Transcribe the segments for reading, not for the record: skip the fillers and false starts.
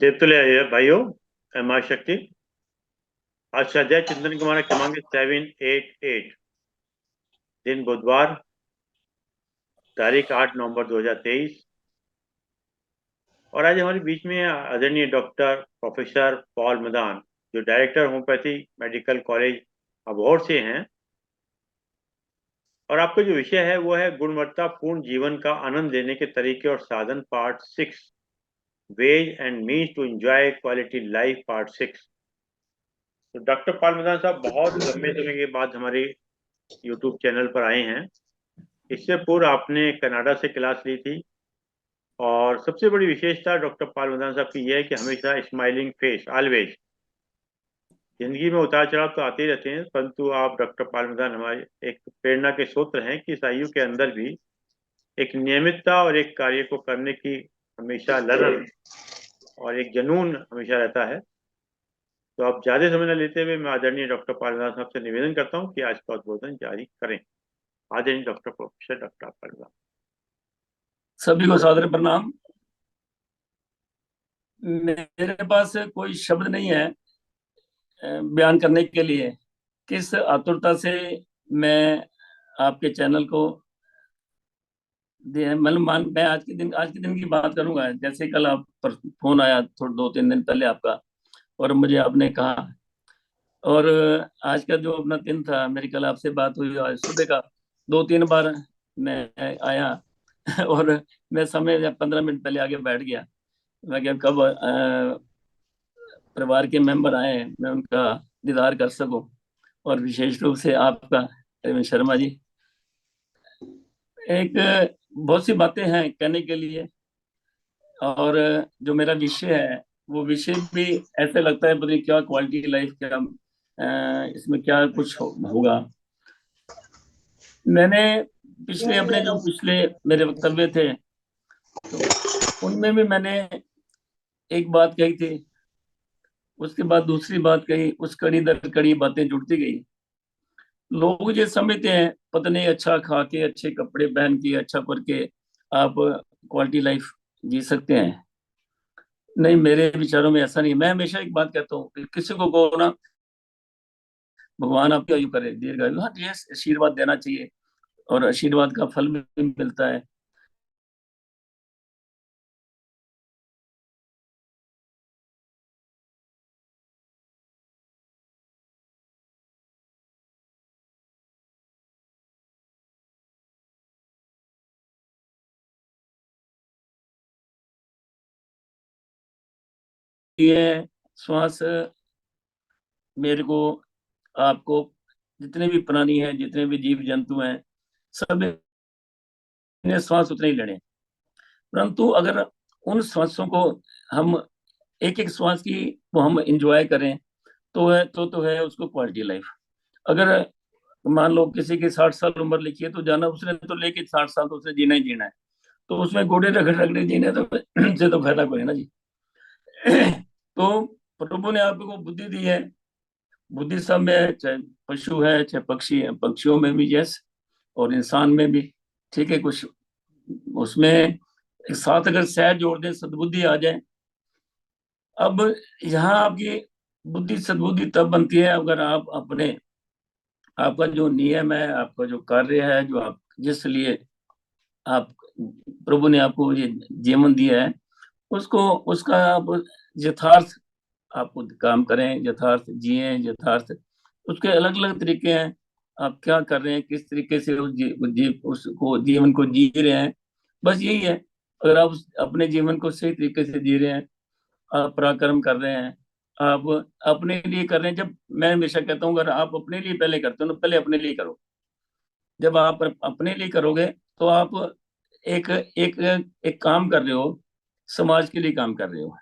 देवतुल्य भाइयों, माँ शक्ति। आज स्वाध्याय चिंतन क्रमांक क्रमांक 788। दिन बुधवार, तारीख 8 नवंबर 2023। और आज हमारे बीच में आदरणीय डॉक्टर प्रोफेसर पॉल मदान, जो director homeopathy medical college Abohar से हैं। और आपका जो विषय है वो है गुणवत्तापूर्ण जीवन का आनंद लेने के तरीके और साधन, part 6, ways and means to enjoy quality life, part 6। तो डॉक्टर पॉल मदान साहब बहुत लंबे समय के बाद हमारे यूट्यूब चैनल पर आए हैं। इससे पूर्व आपने कनाडा से क्लास ली थी। और सबसे बड़ी विशेषता डॉक्टर पॉल मदान साहब की यह है कि हमेशा स्माइलिंग फेस ऑलवेज। जिंदगी में उतार चढ़ाव तो आते ही रहते हैं, परंतु आप डॉक्टर पॉल मदान हमारे एक प्रेरणा के स्रोत हैं कि इस आयु के अंदर भी एक नियमितता और एक कार्य को करने की हमेशा लगन और एक जुनून हमेशा रहता है। तो आप ज्यादा समय न लेते हुए मैं आदरणीय डॉक्टर पॉल मदान साहब से निवेदन करता हूँ कि आज का उद्बोधन जारी करें। आदरणीय doctor professor doctor Paul Madan. सभी को सादर प्रणाम। मेरे पास कोई शब्द नहीं है बयान करने के लिए किस आतुरता से मैं आपके चैनल को मतलब मैं आज के दिन की बात करूंगा। जैसे कल आप पर फोन आया थोड़ा 2-3 दिन पहले आपका, और मुझे आपने कहा, और आज का जो अपना दिन था, मेरी कल आपसे बात हुई आज सुबह का 2-3 बार मैं आया और मैं समय 15 मिनट पहले आके बैठ गया। मैं क्या कब परिवार के मेंबर आए मैं उनका दीदार कर सकूं, और विशेष रूप से आपका अरविंद शर्मा जी। एक बहुत सी बातें हैं कहने के लिए, और जो मेरा विषय है वो विषय भी ऐसे लगता है पता नहीं क्या क्वालिटी लाइफ, क्या इसमें क्या कुछ होगा। मैंने पिछले मेरे वक्तव्य थे तो उनमें भी मैंने एक बात कही थी, उसके बाद दूसरी बात कही, उस कड़ी दर कड़ी बातें जुड़ती गई। लोग ये समझते हैं पता नहीं अच्छा खा के, अच्छे कपड़े पहन के, अच्छा करके आप क्वालिटी लाइफ जी सकते हैं। नहीं, मेरे विचारों में ऐसा नहीं। मैं हमेशा एक बात कहता हूँ कि किसी को कहो ना भगवान आपकी आयु करे, दीर्घायु, हाँ ये आशीर्वाद देना चाहिए, और आशीर्वाद का फल भी मिलता है। ये श्वास मेरे को, आपको, जितने भी प्राणी हैं, जितने भी जीव जंतु हैं, सब ने श्वास उतने ही लेने। परंतु अगर उन श्वासों को हम एक एक श्वास की वो हम इंजॉय करें तो है उसको क्वालिटी लाइफ। अगर मान लो किसी की 60 साल उम्र लिखी है तो जाना उसने तो लेके 60 साल तो उसने जीना ही जीना है, तो उसमें गोडे रगड़ रगड़े जीने तो से तो फायदा कोई है ना जी। तो प्रभु ने आपको बुद्धि दी है, बुद्धि सब में है, चाहे पशु है चाहे पक्षी है, पक्षियों में भी यस, और इंसान में भी। ठीक है, कुछ उसमें एक साथ अगर सह जोड़ दें, सद्बुद्धि आ जाए। अब यहाँ आपकी बुद्धि सद्बुद्धि तब बनती है अगर आप अपने, आपका जो नियम है, आपका जो कार्य है, जो आप जिस लिए आप प्रभु ने आपको ये जीवन दिया है, उसको उसका आप यथार्थ आपको काम करें, यथार्थ जिए, यथार्थ। उसके अलग अलग तरीके हैं, आप क्या कर रहे हैं, किस तरीके से उसको जीवन को जी रहे हैं। बस यही है, अगर आप अपने जीवन को सही तरीके से जी रहे हैं, आप पराक्रम कर रहे हैं, आप अपने लिए कर रहे हैं। जब मैं हमेशा कहता हूँ अगर आप अपने लिए पहले करते हो ना, पहले अपने लिए करो। जब आप अपने लिए करोगे तो आप एक एक एक काम कर रहे हो, समाज के लिए काम कर रहे हो।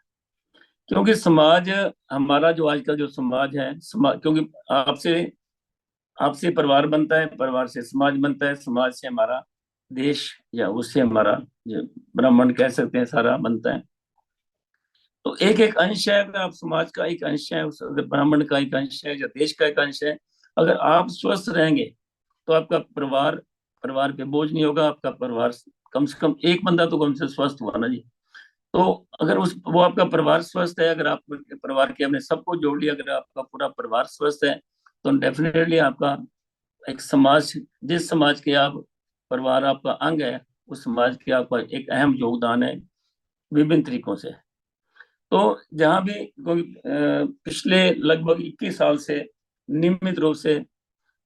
क्योंकि समाज, हमारा जो आज का जो समाज है, समाज, क्योंकि आपसे आपसे परिवार बनता है, परिवार से समाज बनता है, समाज से हमारा देश, या उससे हमारा जो ब्राह्मण कह सकते हैं सारा बनता है। तो एक एक अंश है, अगर आप समाज का एक अंश है, अगर ब्राह्मण का एक अंश है या देश का एक अंश है, अगर आप स्वस्थ रहेंगे तो आपका परिवार परिवार पे बोझ नहीं होगा। आपका परिवार, कम से कम एक बंदा तो कम से स्वस्थ हुआ ना जी। तो अगर उस वो आपका परिवार स्वस्थ है, अगर आप परिवार के अपने सबको जोड़ लिया, अगर आपका पूरा परिवार स्वस्थ है, तो डेफिनेटली आपका एक समाज, जिस समाज के आप परिवार आपका अंग है, उस समाज के आपका एक अहम योगदान है विभिन्न तरीकों से। तो जहां भी कोई पिछले लगभग 21 साल से नियमित रूप से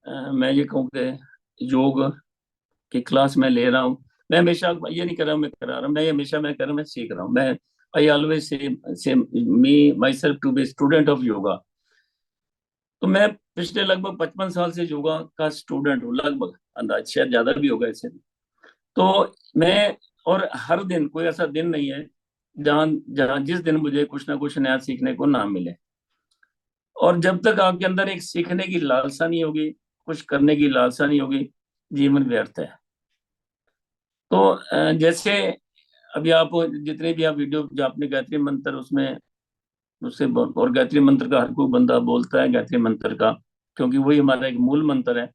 मैं ये कहूँ कि योग की क्लास में ले रहा हूँ। मैं हमेशा ये नहीं कर रहा हूँ मैं करा रहा हूँ, मैं हमेशा मैं कर रहा हूँ, मैं सीख रहा हूँ। मैं I always say me myself to be student of yoga. तो मैं पिछले लगभग 55 साल से योगा का स्टूडेंट हूँ, लगभग, अंदाज शायद ज्यादा भी होगा इससे। तो मैं, और हर दिन कोई ऐसा दिन नहीं है जहाँ जहाँ जिस दिन मुझे कुछ ना कुछ नया सीखने को ना मिले। और जब तक आपके अंदर एक सीखने की लालसा नहीं होगी, कुछ करने की लालसा नहीं होगी, जीवन व्यर्थ है। तो जैसे अभी आप जितने भी आप वीडियो जो आपने गायत्री मंत्र उसमें उससे और गायत्री मंत्र का हर कोई बंदा बोलता है गायत्री मंत्र का, क्योंकि वही हमारा एक मूल मंत्र है।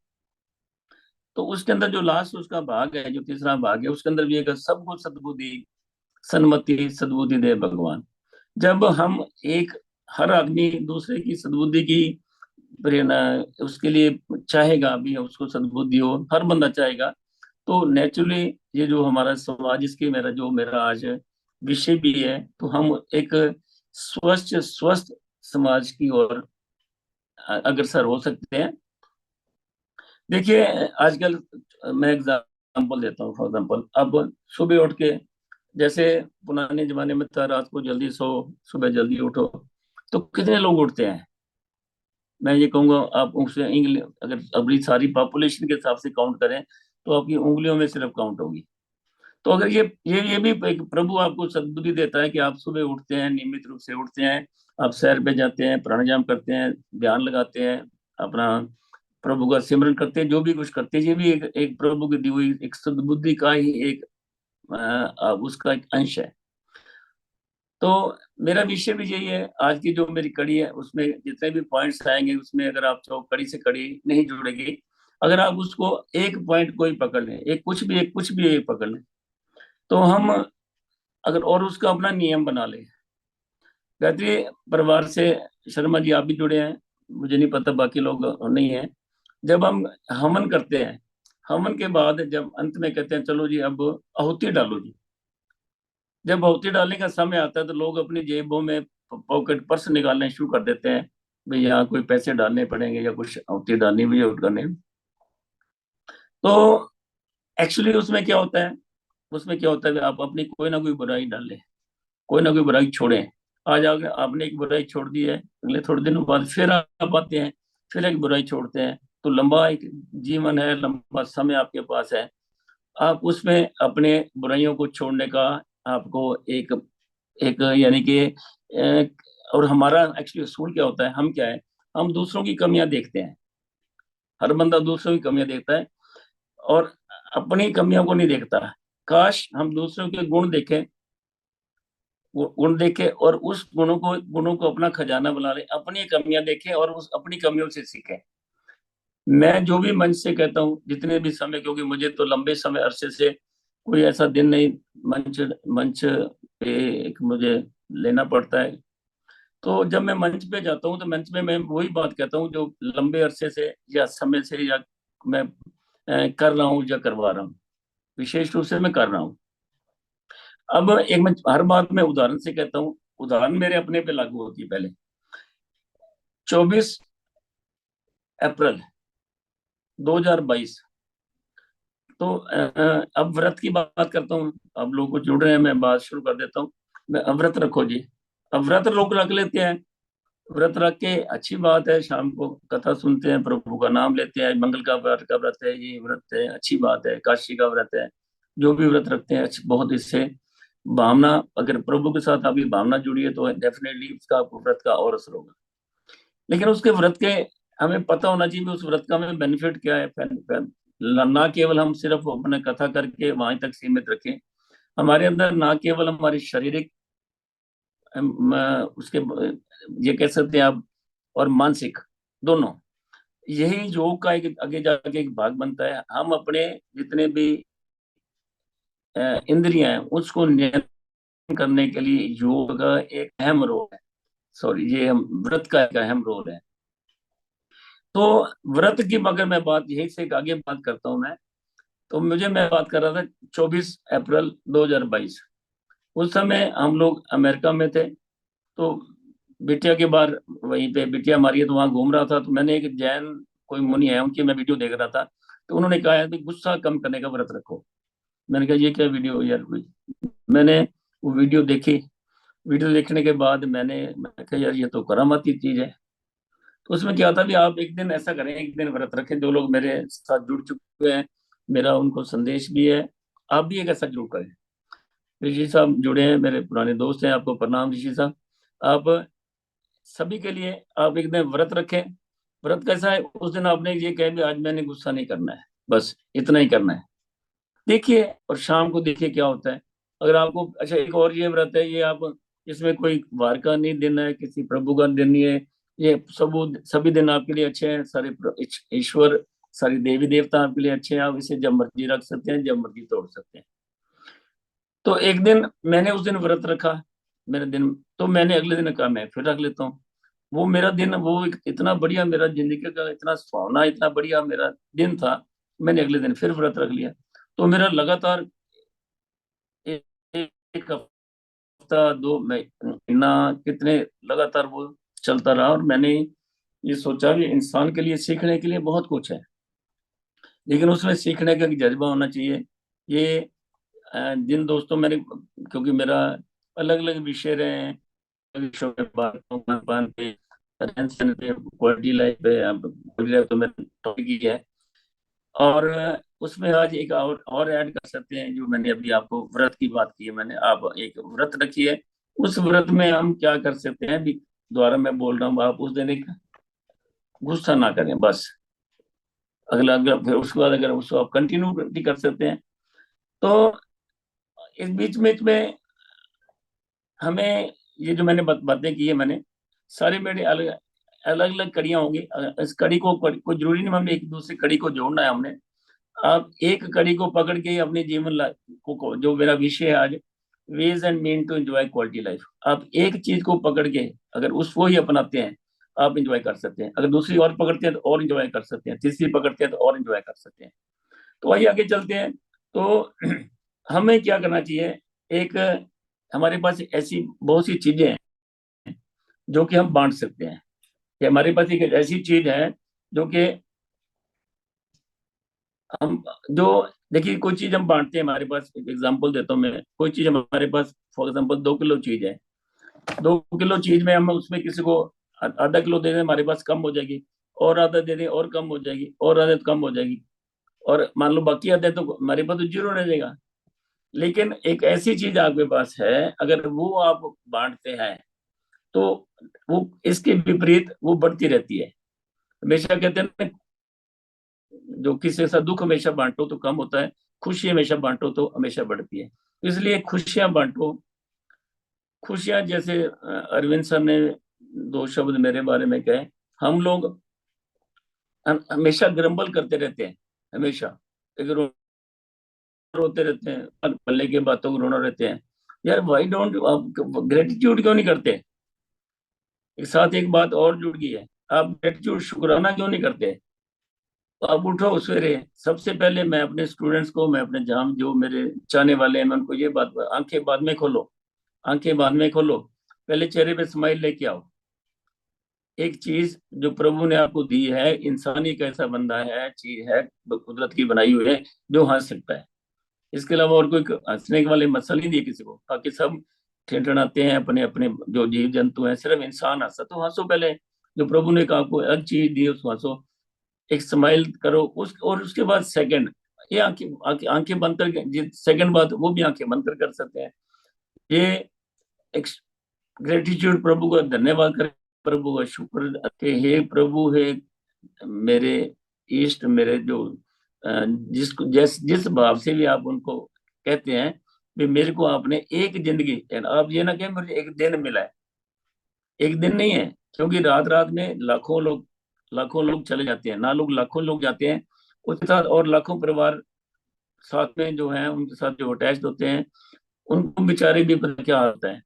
तो उसके अंदर जो लास्ट उसका भाग है, जो तीसरा भाग है, उसके अंदर भी एक सबको सद्बुद्धि सन्मति सद्बुद्धि दे भगवान। जब हम एक, हर आदमी दूसरे की सद्बुद्धि की प्रेरणा उसके लिए चाहेगा, भी उसको सद्बुद्धि हो, हर बंदा चाहेगा। तो नेचुरली ये जो हमारा समाज, इसके मेरा आज विषय भी है, तो हम एक स्वस्थ स्वस्थ समाज की ओर अग्रसर हो सकते हैं। देखिए आजकल मैं एग्जांपल देता हूँ, फॉर एग्जांपल अब सुबह उठ के, जैसे पुराने जमाने में था रात को जल्दी सो सुबह जल्दी उठो, तो कितने लोग उठते हैं? मैं ये कहूंगा आप उनसे अगर अपनी सारी पॉपुलेशन के हिसाब से काउंट करें तो आपकी उंगलियों में सिर्फ काउंट होगी। तो अगर ये भी एक प्रभु आपको सद्बुद्धि देता है कि आप सुबह उठते हैं, नियमित रूप से उठते हैं, आप सैर पे जाते हैं, प्राणायाम करते हैं, ध्यान लगाते हैं, अपना प्रभु का सिमरन करते हैं, जो भी कुछ करते हैं, ये भी एक प्रभु की दी हुई एक सद्बुद्धि का ही एक उसका एक अंश है। तो मेरा विषय भी यही है, आज की जो मेरी कड़ी है उसमें जितने भी पॉइंट्स आएंगे, उसमें अगर आप चाहो कड़ी से कड़ी नहीं जुड़ेगी, अगर आप उसको एक पॉइंट कोई पकड़ लें, एक कुछ भी एक पकड़ लें, तो हम अगर और उसका अपना नियम बना लें। गायत्री परिवार से शर्मा जी आप भी जुड़े हैं, मुझे नहीं पता बाकी लोग नहीं है। जब हम हवन करते हैं, हवन के बाद जब अंत में कहते हैं चलो जी अब आहुति डालो जी, जब आहुति डालने का समय आता है तो लोग अपनी जेबों में पॉकेट पर्स निकालने शुरू कर देते हैं, भाई यहाँ कोई पैसे डालने पड़ेंगे या कुछ आहुति डालनी भी आउट करने। तो एक्चुअली उसमें क्या होता है, उसमें क्या होता है आप अपनी कोई ना कोई बुराई डालें, कोई ना कोई बुराई छोड़ें। आज आगे आपने एक बुराई छोड़ दी है, अगले थोड़े दिनों बाद फिर आप आते हैं, फिर एक बुराई छोड़ते हैं। तो लंबा एक जीवन है, लंबा समय आपके पास है, आप उसमें अपने बुराइयों को छोड़ने का आपको एक एक यानी कि और हमारा एक्चुअली असूल क्या होता है, हम क्या है, हम दूसरों की कमियां देखते हैं। हर बंदा दूसरों की कमियां देखता है और अपनी कमियों को नहीं देखता। काश हम दूसरों के गुण देखें, वो गुण देखें और उस गुणों को अपना खजाना बना ले, अपनी कमियां देखें और उस अपनी कमियों से सीखें। मैं जो भी मंच से कहता हूँ जितने भी समय, क्योंकि मुझे तो लंबे समय अरसे से कोई ऐसा दिन नहीं मंच मंच पे एक मुझे लेना पड़ता है। तो जब मैं मंच पे जाता हूँ तो मंच में मैं वही बात कहता हूँ जो लंबे अरसे से या समय से या मैं कर रहा हूँ या करवा रहा हूँ, विशेष रूप से मैं कर रहा हूँ। अब एक मैं हर बात में उदाहरण से कहता हूँ, उदाहरण मेरे अपने पे लागू होती है। पहले 24 अप्रैल 2022, तो अब व्रत की बात करता हूँ, अब लोग कुछ जुड़ रहे हैं, मैं बात शुरू कर देता हूँ। मैं अब व्रत रखो जी, अब व्रत लोग रख लेते हैं, व्रत रख के अच्छी बात है, शाम को कथा सुनते हैं, प्रभु का नाम लेते हैं, मंगल का व्रत है, ये व्रत है, अच्छी बात है, काशी का व्रत है, जो भी व्रत रखते हैं बहुत इससे भावना, अगर प्रभु के साथ आपकी भावना जुड़ी है तो डेफिनेटली उसका आपको व्रत का और असर होगा। लेकिन उसके व्रत के हमें पता होना चाहिए उस व्रत का हमें बेनिफिट क्या है। ना केवल हम सिर्फ अपने कथा करके वहां तक सीमित रखें, हमारे अंदर ना केवल हमारी शारीरिक उसके ये कह सकते हैं आप, और मानसिक दोनों, यही योग का एक आगे जाके एक भाग बनता है। हम अपने जितने भी इंद्रियां हैं उसको करने के लिए योग का एक अहम रोल है। सॉरी, ये हम व्रत का एक अहम रोल है। तो व्रत की अगर मैं बात यही से एक आगे बात करता हूँ मैं, तो मैं बात कर रहा था 24 अप्रैल 2022। उस समय हम लोग अमेरिका में थे। तो बिटिया के बाहर वहीं पे बिटिया हमारी है, तो वहां घूम रहा था। तो मैंने एक जैन कोई मुनि है उनकी मैं वीडियो देख रहा था। तो उन्होंने कहा है कि गुस्सा कम करने का व्रत रखो। मैंने कहा ये क्या वीडियो यार कोई। मैंने वो वीडियो देखी। वीडियो देखने के बाद मैं कहा यार ये तो करामाती चीज है। तो उसमें क्या था भी आप एक दिन ऐसा करें, एक दिन व्रत रखें। जो लोग मेरे साथ जुड़ चुके हैं, मेरा उनको संदेश भी है, आप भी एक ऐसा जरूर करें। ऋषि साहब जुड़े हैं, मेरे पुराने दोस्त हैं, आपको प्रणाम ऋषि साहब। आप सभी के लिए आप एक दिन व्रत रखें। व्रत कैसा है, उस दिन आपने ये कहे भी आज मैंने गुस्सा नहीं करना है, बस इतना ही करना है। देखिए, और शाम को देखिए क्या होता है। अगर आपको अच्छा, एक और ये व्रत है, ये आप इसमें कोई वार का नहीं दिन है, किसी प्रभु का दिन नहीं है। ये सब सभी दिन आपके लिए अच्छे हैं। सारे ईश्वर, सारी देवी देवता आपके लिए अच्छे हैं। आप इसे जब मर्जी रख सकते हैं, जब मर्जी तोड़ सकते हैं। तो एक दिन मैंने उस दिन व्रत रखा, मेरा दिन। तो मैंने अगले दिन कहा मैं फिर रख लेता हूँ। वो मेरा दिन, वो इतना बढ़िया मेरा जिंदगी का इतना सुहावना, इतना बढ़िया मेरा दिन था। मैंने अगले दिन फिर व्रत रख लिया। तो मेरा लगातार एक, एक हफ्ता, 2 महीना, कितने लगातार वो चलता रहा। और मैंने ये सोचा कि इंसान के लिए सीखने के लिए बहुत कुछ है, लेकिन उसमें सीखने का एक जज्बा होना चाहिए। ये जिन दोस्तों मैंने, क्योंकि मेरा अलग अलग विषय रहे हैं, विषयों पे बात करूं, खान-पान पे, रहन-सहन पे, क्वालिटी लाइफ पे, अब क्वालिटी लाइफ तो मेरा टॉपिक ही है। और उसमें आज एक और ऐड कर सकते हैं, जो मैंने अभी आपको व्रत की बात की है मैंने, आप एक व्रत रखिए। उस व्रत में हम क्या कर सकते हैं भी, दोबारा मैं बोल रहा हूँ, आप उस दिन एक गुस्सा ना करें बस। अगला अगला फिर उसके बाद अगर उसको आप कंटिन्यू भी कर सकते हैं। तो इस बीच में हमें ये जो मैंने बातें की है मैंने, सारी मेरी अलग अलग अलग कड़ियां होंगी। इस कड़ी को कोई जरूरी नहीं हमने एक दूसरी कड़ी को जोड़ना है हमने। आप एक कड़ी को पकड़ के अपने जीवन को जो मेरा विषय है आज, ways and mean to enjoy quality life, आप एक चीज को पकड़ के अगर उसको ही अपनाते हैं, आप इंजॉय कर सकते हैं। अगर दूसरी और पकड़ते हैं तो और इंजॉय कर सकते हैं, तीसरी पकड़ते हैं तो और इंजॉय कर सकते हैं। तो आइए आगे चलते हैं। तो हमें क्या करना चाहिए, एक हमारे पास ऐसी बहुत सी चीजें हैं जो कि हम बांट सकते हैं। कि हमारे पास एक ऐसी चीज है जो कि हम जो देखिए, कोई चीज हम बांटते हैं, हमारे पास एक एग्जांपल देता हूँ मैं। कोई चीज हमारे पास फॉर एग्जांपल 2 किलो चीज है। 2 किलो चीज में हम उसमें किसी को आधा किलो दे दें, हमारे पास कम हो जाएगी। और आधा दे दें और कम हो जाएगी, और आधा तो कम हो जाएगी। और मान लो बाकी आधा है तो हमारे पास तो जीरो रह जाएगा। लेकिन एक ऐसी चीज आपके पास है, अगर वो आप बांटते हैं तो वो इसके विपरीत वो बढ़ती रहती है। हमेशा कहते हैं ना, जो किसी के साथ दुख हमेशा बांटो तो कम होता है, खुशी हमेशा बांटो तो हमेशा बढ़ती है। इसलिए खुशियां बांटो। खुशियां जैसे अरविंद सर ने 2 शब्द मेरे बारे में कहे। हम लोग हमेशा ग्रम्बल करते रहते हैं, हमेशा एक रोते रहते हैं, हर पल्ले की बातों को रोना रहते हैं। यार वाई डोंट आप ग्रेटिट्यूड क्यों नहीं करते। एक साथ एक बात और जुड़ गई है, आप ग्रेटिट्यूड शुक्राना क्यों नहीं करते। तो आप उठो सवेरे, सबसे पहले मैं अपने स्टूडेंट्स को, मैं अपने जहाँ जो मेरे चाहने वाले हैं, मैं उनको ये बात, आंखें बाद में खोलो, आंखें बाद में खोलो, पहले चेहरे पे स्माइल लेके आओ। एक चीज जो प्रभु ने आपको दी है, इंसान एक ऐसा बंदा है, चीज है कुदरत की बनाई हुई है, जो हंस सकता है। इसके अलावा और कोई हंसने के वाले मसल नहीं दिए किसी को, बाकी सब ठिठणाते हैं अपने अपने। जो जीव जंतु हैं, सिर्फ इंसान हंसता। तो हंसो पहले, जो प्रभु ने कहा आपको अलग चीज दी, उसको हंसो, एक स्माइल करो। उस और उसके बाद सेकंड, ये आंखें आंखें आंखें बंद करके सेकंड बात, वो भी आंखें बंद कर सकते हैं। ये एक ग्रेटिट्यूड, प्रभु का धन्यवाद करें, प्रभु का शुक्र कि हे प्रभु, हे मेरे इष्ट, मेरे जो जिसको जिस भाव से भी आप उनको कहते हैं कि मेरे को आपने एक जिंदगी, आप ये ना कहें मुझे एक दिन मिला है। एक दिन नहीं है, क्योंकि रात रात में लाखों लोग चले जाते हैं ना, लोग लाखों लोग जाते हैं, उसके साथ और लाखों परिवार साथ में जो है उनके साथ जो अटैच होते हैं। उनको बेचारे भी पता क्या होता है।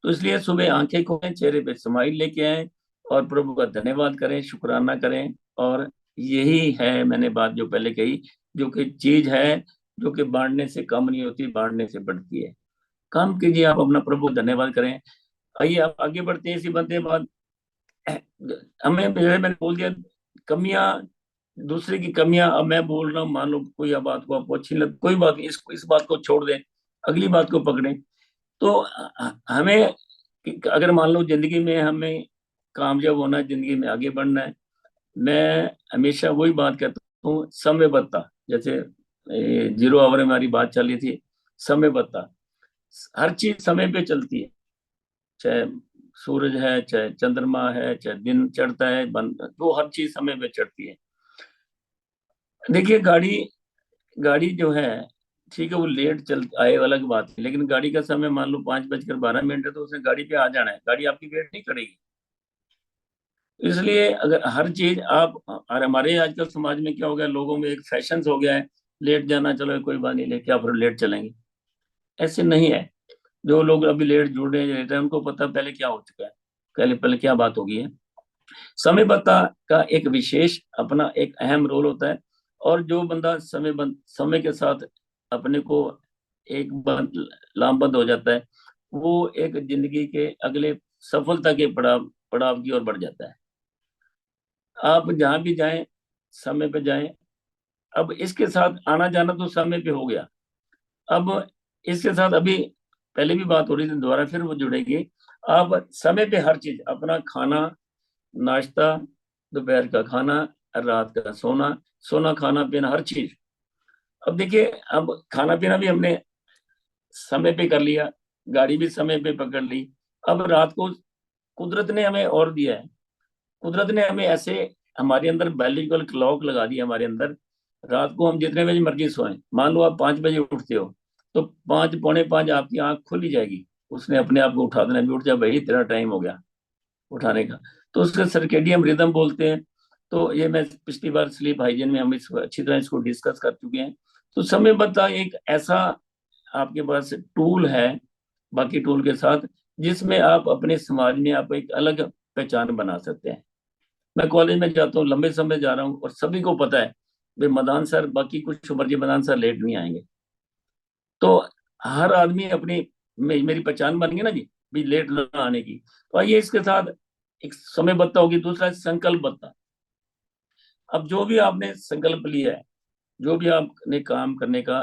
तो इसलिए सुबह आंखें खोलें, चेहरे पे स्माइल लेके आए और प्रभु का धन्यवाद करें, शुक्राना करें। और यही है मैंने बात जो पहले कही, जो कि चीज है जो कि बांटने से कम नहीं होती, बांटने से बढ़ती है। काम कीजिए, आप अपना प्रभु का धन्यवाद करें। आइए आप आगे बढ़ते हैं, इसी बनते बाद हमें मैंने बोल दिया कमियां, दूसरे की कमियां। अब मैं बोल रहा हूँ, मान लो कोई बात को आपको अच्छी लग, कोई बात नहीं, इस बात को छोड़ दें, अगली बात को पकड़ें। तो हमें अगर मान लो जिंदगी में हमें कामयाब होना है, जिंदगी में आगे बढ़ना है, मैं हमेशा वही बात कहता हूँ, समयबद्धता। जैसे 0 आवर में हमारी बात चल रही थी, समयबद्धता। हर चीज समय पे चलती है, चाहे सूरज है, चाहे चंद्रमा है, चाहे दिन चढ़ता है, बंद, वो हर चीज समय पे चढ़ती है। देखिए गाड़ी गाड़ी जो है, ठीक है वो लेट चल आए अलग बात है, लेकिन गाड़ी का समय मान लो 5:12 है तो उसने गाड़ी पे आ जाना है, गाड़ी आपकी वेट नहीं करेगी। इसलिए अगर हर चीज आप, और हमारे आजकल समाज में क्या हो गया, लोगों में एक फैशन हो गया है, लेट जाना, चलो कोई बात नहीं, लेके आप लेट चलेंगे। ऐसे नहीं है। जो लोग अभी लेट जुड़ रहे हैं उनको पता पहले क्या हो चुका है, पहले पहले क्या बात होगी है। समयबद्धता का एक विशेष अपना एक अहम रोल होता है। और जो बंदा समय के साथ अपने को एक लामबंद हो जाता है, वो एक जिंदगी के अगले सफलता के पड़ाव पड़ाव की ओर बढ़ जाता है। आप जहां भी जाएं, समय पे जाएं। अब इसके साथ आना जाना तो समय पे हो गया। अब इसके साथ अभी पहले भी बात हो रही थी, दोबारा फिर वो जुड़ेगी। आप समय पे हर चीज, अपना खाना, नाश्ता, दोपहर का खाना, रात का सोना, सोना खाना पीना हर चीज। अब देखिए, अब खाना पीना भी हमने समय पे कर लिया, गाड़ी भी समय पे पकड़ ली। अब रात को कुदरत ने हमें और दिया है, कुदरत ने हमें ऐसे हमारे अंदर बायोलॉजिकल क्लॉक लगा दी है हमारे अंदर। रात को हम जितने बजे मर्जी सोएं, मान लो आप 5 बजे उठते हो, तो 5 पौने 5 आपकी आंख खुल ही जाएगी, उसने अपने आप को उठा देना भी, उठ जा भाई तेरा टाइम हो गया उठाने का। तो उसका सर्केडियम रिदम बोलते हैं। तो ये मैं पिछली बार स्लीप हाइजीन में हम इसको अच्छी तरह इसको डिस्कस कर चुके हैं। तो समयबद्धता एक ऐसा आपके पास टूल है, बाकी टूल के साथ, जिसमें आप अपने समाज में आप एक अलग पहचान बना सकते हैं। मैं कॉलेज में जाता हूँ, लंबे समय जा रहा हूँ, और सभी को पता है भाई मदान सर, बाकी कुछ मर्जी मदान सर लेट नहीं आएंगे। तो हर आदमी अपनी, मेरी पहचान बन गई ना जी, भी लेट ना आने की। तो आइए इसके साथ एक समयबद्धता होगी, दूसरा है संकल्पबद्धता। अब जो भी आपने संकल्प लिया है, जो भी आपने काम करने का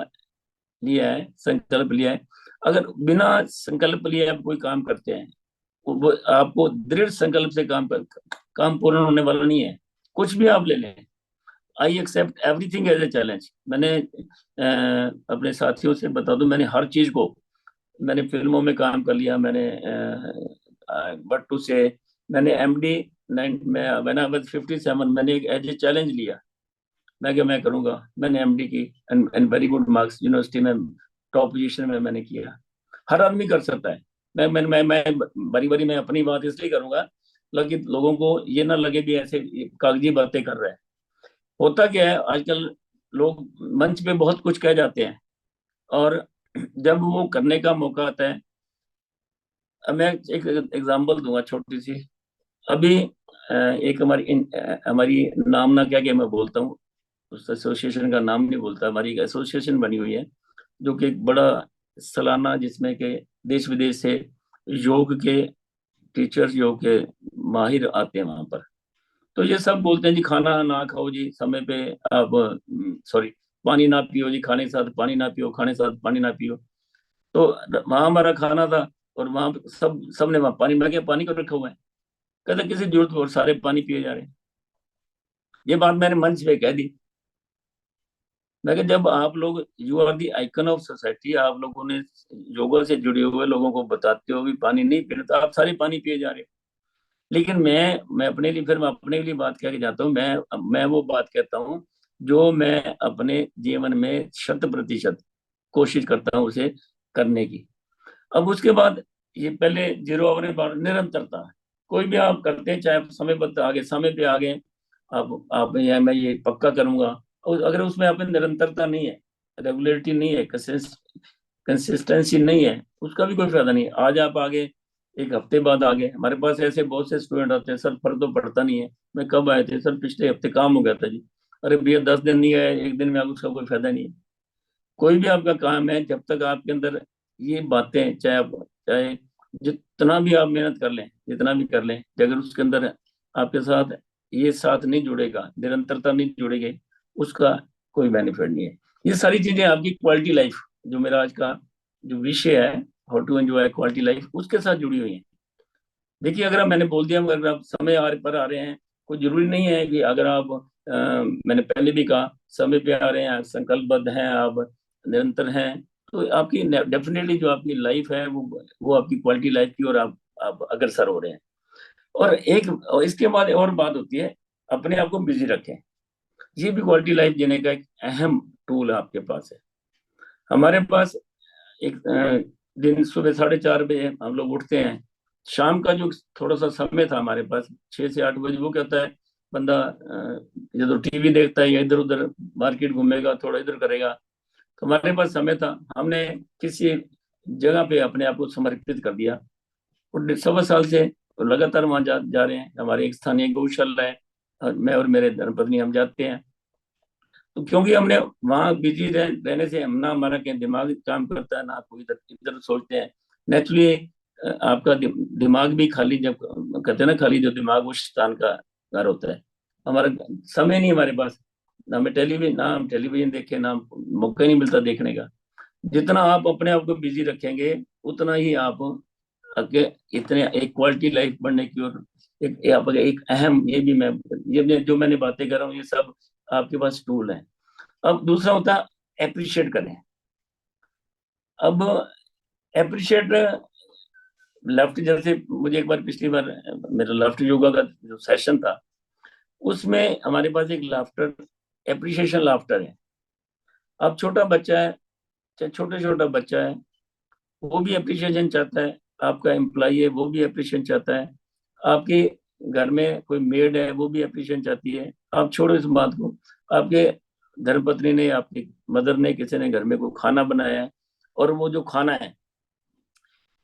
लिया है, संकल्प लिया है, अगर बिना संकल्प लिए आप कोई काम करते हैं, वो आपको दृढ़ संकल्प से काम पूर्ण होने वाला नहीं है। कुछ भी आप ले लें, I accept everything as a challenge. मैंने अपने साथियों से बता दूं, मैंने हर चीज को, मैंने फिल्मों में काम कर लिया, मैंने बट्टू से, मैंने एमडी 9 में व्हेन आई वाज 57 मैंने एक एज ए चैलेंज लिया, मैं क्या मैं करूंगा, मैंने एमडी की, and very good marks, university में टॉप पोजीशन में मैंने किया। हर आदमी कर सकता है। मैं बारी बारी मैं अपनी बात इसलिए करूंगा, लेकिन लोगों को ये ना लगे भी ऐसे कागजी बातें कर रहे हैं। होता क्या है आजकल, लोग मंच पे बहुत कुछ कह जाते हैं, और जब वो करने का मौका आता है, अब मैं एक एग्जांपल दूंगा छोटी सी। अभी एक हमारी नाम ना क्या कि मैं बोलता हूँ, उस एसोसिएशन का नाम नहीं बोलता, हमारी एक एसोसिएशन बनी हुई है, जो कि एक बड़ा सालाना, जिसमें के देश विदेश से योग के टीचर्स, योग के माहिर आते हैं वहां पर। तो ये सब बोलते हैं जी खाना ना खाओ जी समय पे, आप सॉरी, पानी ना पियो जी खाने के साथ, पानी ना पियो खाने के साथ, पानी ना पियो। तो वहां हमारा खाना था, और वहां पे सबने वहां पानी, मैं क्या पानी को रखा हुआ है, कहते किसी जरूरत और सारे पानी पिए जा रहे हैं। ये बात मैंने मंच पे कह दी। मैं कि जब आप लोग, you are the icon of society, आप लोगों ने योगा से जुड़े हुए लोगों को बताते हो भी पानी नहीं पीना, तो आप सारे पानी पिए जा रहे हो। लेकिन मैं अपने लिए, फिर मैं अपने लिए बात कह के जाता हूँ, मैं वो बात कहता हूँ जो मैं अपने जीवन में 100% कोशिश करता हूँ उसे करने की। अब उसके बाद, ये पहले 0 आवर में निरंतरता, कोई भी आप करते हैं, चाहे आप समय पे आगे, आप मैं ये पक्का करूंगा। और अगर उसमें आप में निरंतरता नहीं है, रेगुलरिटी नहीं है, कंसिस्टेंसी नहीं है, उसका भी कोई फायदा नहीं है। आज आप आगे, एक हफ्ते बाद आ गए। हमारे पास ऐसे बहुत से स्टूडेंट आते हैं, सर फर्क तो पड़ता नहीं है, मैं कब आए थे सर, पिछले हफ्ते काम हो गया था जी। अरे भैया 10 दिन नहीं आए, एक दिन में आप, उसका कोई फायदा नहीं है। कोई भी आपका काम है, जब तक आपके अंदर ये बातें, चाहे जितना भी आप मेहनत कर लें, जितना भी कर लें, अगर उसके अंदर आपके साथ ये साथ नहीं जुड़ेगा, निरंतरता नहीं जुड़ेगी, उसका कोई बेनिफिट नहीं है। ये सारी चीजें आपकी क्वालिटी लाइफ, जो मेरा आज का जो विषय है, how to enjoy quality life, उसके साथ जुड़ी हुई है। देखिए, अगर मैंने बोल दिया, अगर आप समय पर आ रहे हैं, कोई जरूरी नहीं है कि अगर आप मैंने पहले भी कहा, समय पे आ रहे हैं, संकल्पबद्ध हैं आप, निरंतर हैं, तो आपकी डेफिनेटली जो आपकी लाइफ है, वो आपकी क्वालिटी लाइफ की, और आप अग्रसर हो रहे हैं। और इसके बाद और बात होती है, अपने आप को बिजी रखें। ये भी क्वालिटी लाइफ जीने का एक अहम टूल आपके पास है। हमारे पास एक दिन सुबह 4:30 बजे हम लोग उठते हैं। शाम का जो थोड़ा सा समय था हमारे पास, 6 से 8 बजे, वो क्या होता है, बंदा या तो टीवी देखता है, या इधर उधर मार्केट घूमेगा, थोड़ा इधर करेगा। तो हमारे पास समय था, हमने किसी जगह पे अपने आप को समर्पित कर दिया, और 1.25 साल से लगातार वहां जा रहे हैं। हमारे एक स्थानीय गौशाला है, और मैं और मेरे धर्मपत्नी हम जाते हैं। तो क्योंकि हमने वहां बिजी रहने से, हम ना हमारा क्या दिमाग काम करता है, ना कोई इधर इधर सोचते हैं। नेचुरली आपका दिमाग भी खाली, जब कहते हैं ना, खाली जो दिमाग, वो शैतान का घर होता है। हमारा समय नहीं हमारे पास, ना हम टेलीविजन देखें, ना मौका ही नहीं मिलता देखने का। जितना आप अपने आप को बिजी रखेंगे, उतना ही आप आगे इतने एक क्वालिटी लाइफ बनने की ओर, एक अहम, ये भी मैं, ये जो मैंने बातें कर रहा हूँ, ये सब आपके पास टूल है। अब दूसरा होता है अप्रिशिएट करें। अब अप्रिशिएट, लेफ्ट, जैसे मुझे एक बार, पिछली बार मेरा लेफ्ट योगा का जो सेशन था, उसमें हमारे पास एक लाफ्टर, एप्रिशिएशन लाफ्टर है। अब छोटा बच्चा है, चाहे छोटा छोटा बच्चा है, वो भी अप्रिशिएशन चाहता है। आपका एम्प्लॉय है, वो भी अप्रिशिएशन चाहता है। आपके घर में कोई मेड है, वो भी अप्रिशिएशन चाहती है। आप छोड़ो इस बात को, आपके धर्मपत्नी ने, आपकी मदर ने, किसी ने घर में कोई खाना बनाया है, और वो जो खाना है,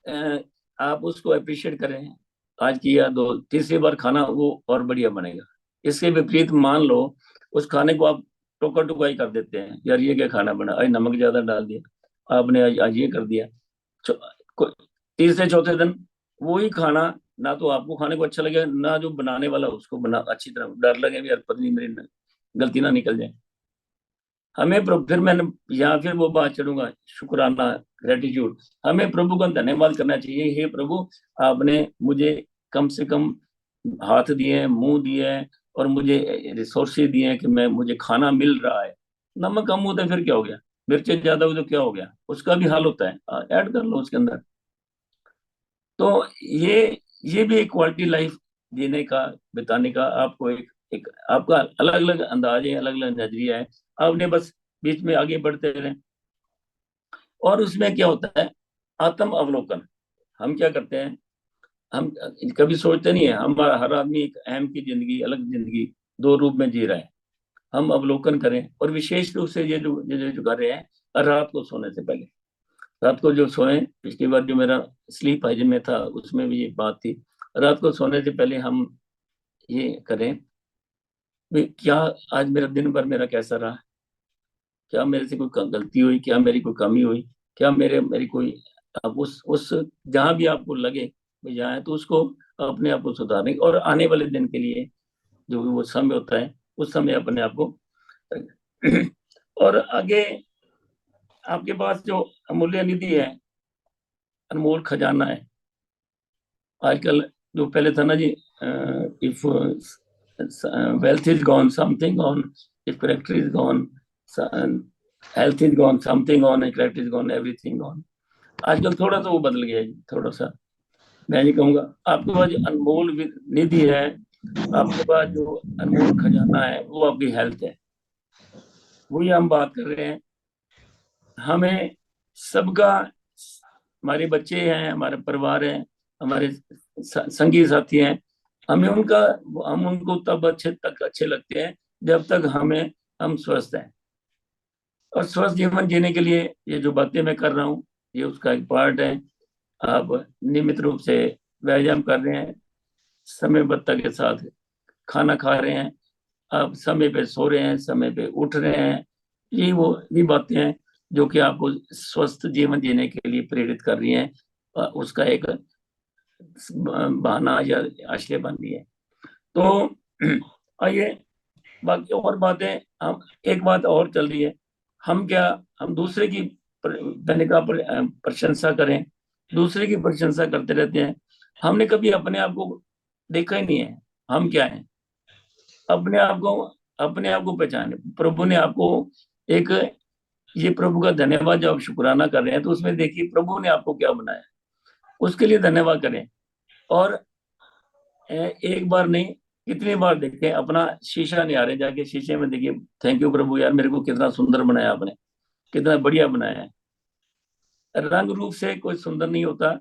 अ, आप उसको अप्रिशिएट करें। आज किया, दो तीसरी बार खाना वो और बढ़िया बनेगा। इसके विपरीत मान लो, उस खाने को आप टोका टुकाई कर देते हैं, यार ये क्या खाना बना, आज नमक ज्यादा डाल दिया आपने, आज ये कर दिया। चौ- को- तीसरे चौथे दिन वही खाना, ना तो आपको खाने को अच्छा लगेगा, ना जो बनाने वाला उसको बना अच्छी तरह, डर लगे भी, यार पत्नी मेरी गलती ना निकल जाए। फिर मैंने यहाँ फिर वो बात चढ़ूंगा, शुक्राना, ग्रेटिट्यूड। हमें प्रभु का धन्यवाद करना चाहिए, हे प्रभु, आपने मुझे कम से कम हाथ दिए हैं, मुंह दिए हैं, और मुझे रिसोर्सेज दिए हैं, कि मैं, मुझे खाना मिल रहा है। नमक कम होता है फिर क्या हो गया, मिर्चें ज्यादा हुई तो क्या हो गया, उसका भी हल होता है, ऐड कर लो उसके अंदर। तो ये ये भी एक क्वालिटी लाइफ जीने का, बिताने का आपको एक आपका अलग अलग अंदाज है, अलग अलग नजरिया है। आपने बस बीच में आगे बढ़ते रहे। और उसमें क्या होता है, आत्म अवलोकन। हम क्या करते हैं, हम कभी सोचते नहीं है, हम, हर आदमी एक अहम की जिंदगी, अलग जिंदगी, दो रूप में जी रहा है। हम अवलोकन करें, और विशेष रूप से ये जो कर रहे हैं, रात को सोने से पहले, रात को जो सोए, पिछली बार जो मेरा स्लीप हाइजीन में था, उसमें भी ये बात थी। रात को सोने से पहले हम ये करें, भी क्या, आज मेरा दिन भर मेरा कैसा रहा, क्या मेरे से कोई गलती हुई, क्या मेरी कोई कमी हुई, क्या मेरी कोई, अब उस जहां भी आपको लगे भाई जाए, तो उसको, अपने आप को सुधारने, और आने वाले दिन के लिए जो भी वो समय होता है, उस समय अपने आप को और आगे आपके पास जो अमूल्य निधि है, अनमोल खजाना है। आजकल जो पहले था ना जी, if wealth is gone, something on, if character is gone, health is gone, something on, character is gone, everything gone. आजकल थोड़ा सा वो बदल गया है जी, थोड़ा सा। मैं नहीं कहूंगा, आपके पास जो अनमोल निधि है, आपके पास जो अनमोल खजाना है, वो आपकी हेल्थ है। वही हम बात कर रहे हैं। हमें सबका, हमारे बच्चे हैं, हमारे परिवार है, हमारे संगी साथी हैं, हमें उनका, हम उनको तब अच्छे लगते हैं जब तक हम स्वस्थ हैं। और स्वस्थ जीवन जीने के लिए ये जो बातें मैं कर रहा हूँ, ये उसका एक पार्ट है। आप नियमित रूप से व्यायाम कर रहे हैं, समयबद्धता के साथ खाना खा रहे हैं, आप समय पे सो रहे हैं, समय पे उठ रहे हैं, ये बातें हैं जो कि आपको स्वस्थ जीवन जीने के लिए प्रेरित कर रही हैं। उसका एक बहाना या आश्रय बन रही है। तो आइए बाकी और बातें, हम एक बात और चल रही है, हम दूसरे की मैंने कहा प्रशंसा करें, दूसरे की प्रशंसा करते रहते हैं। हमने कभी अपने आप को देखा ही नहीं है, हम क्या हैं। अपने आप को पहचाने। प्रभु ने आपको एक, ये प्रभु का धन्यवाद जब आप शुक्राना कर रहे हैं तो उसमें देखिए प्रभु ने आपको क्या बनाया, उसके लिए धन्यवाद करें। और एक बार नहीं, कितनी बार देखें, अपना शीशा निहारे, जाके शीशे में देखिए, थैंक यू प्रभु यार, मेरे को कितना सुंदर बनाया आपने, कितना बढ़िया बनाया है। रंग रूप से कोई सुंदर नहीं होता,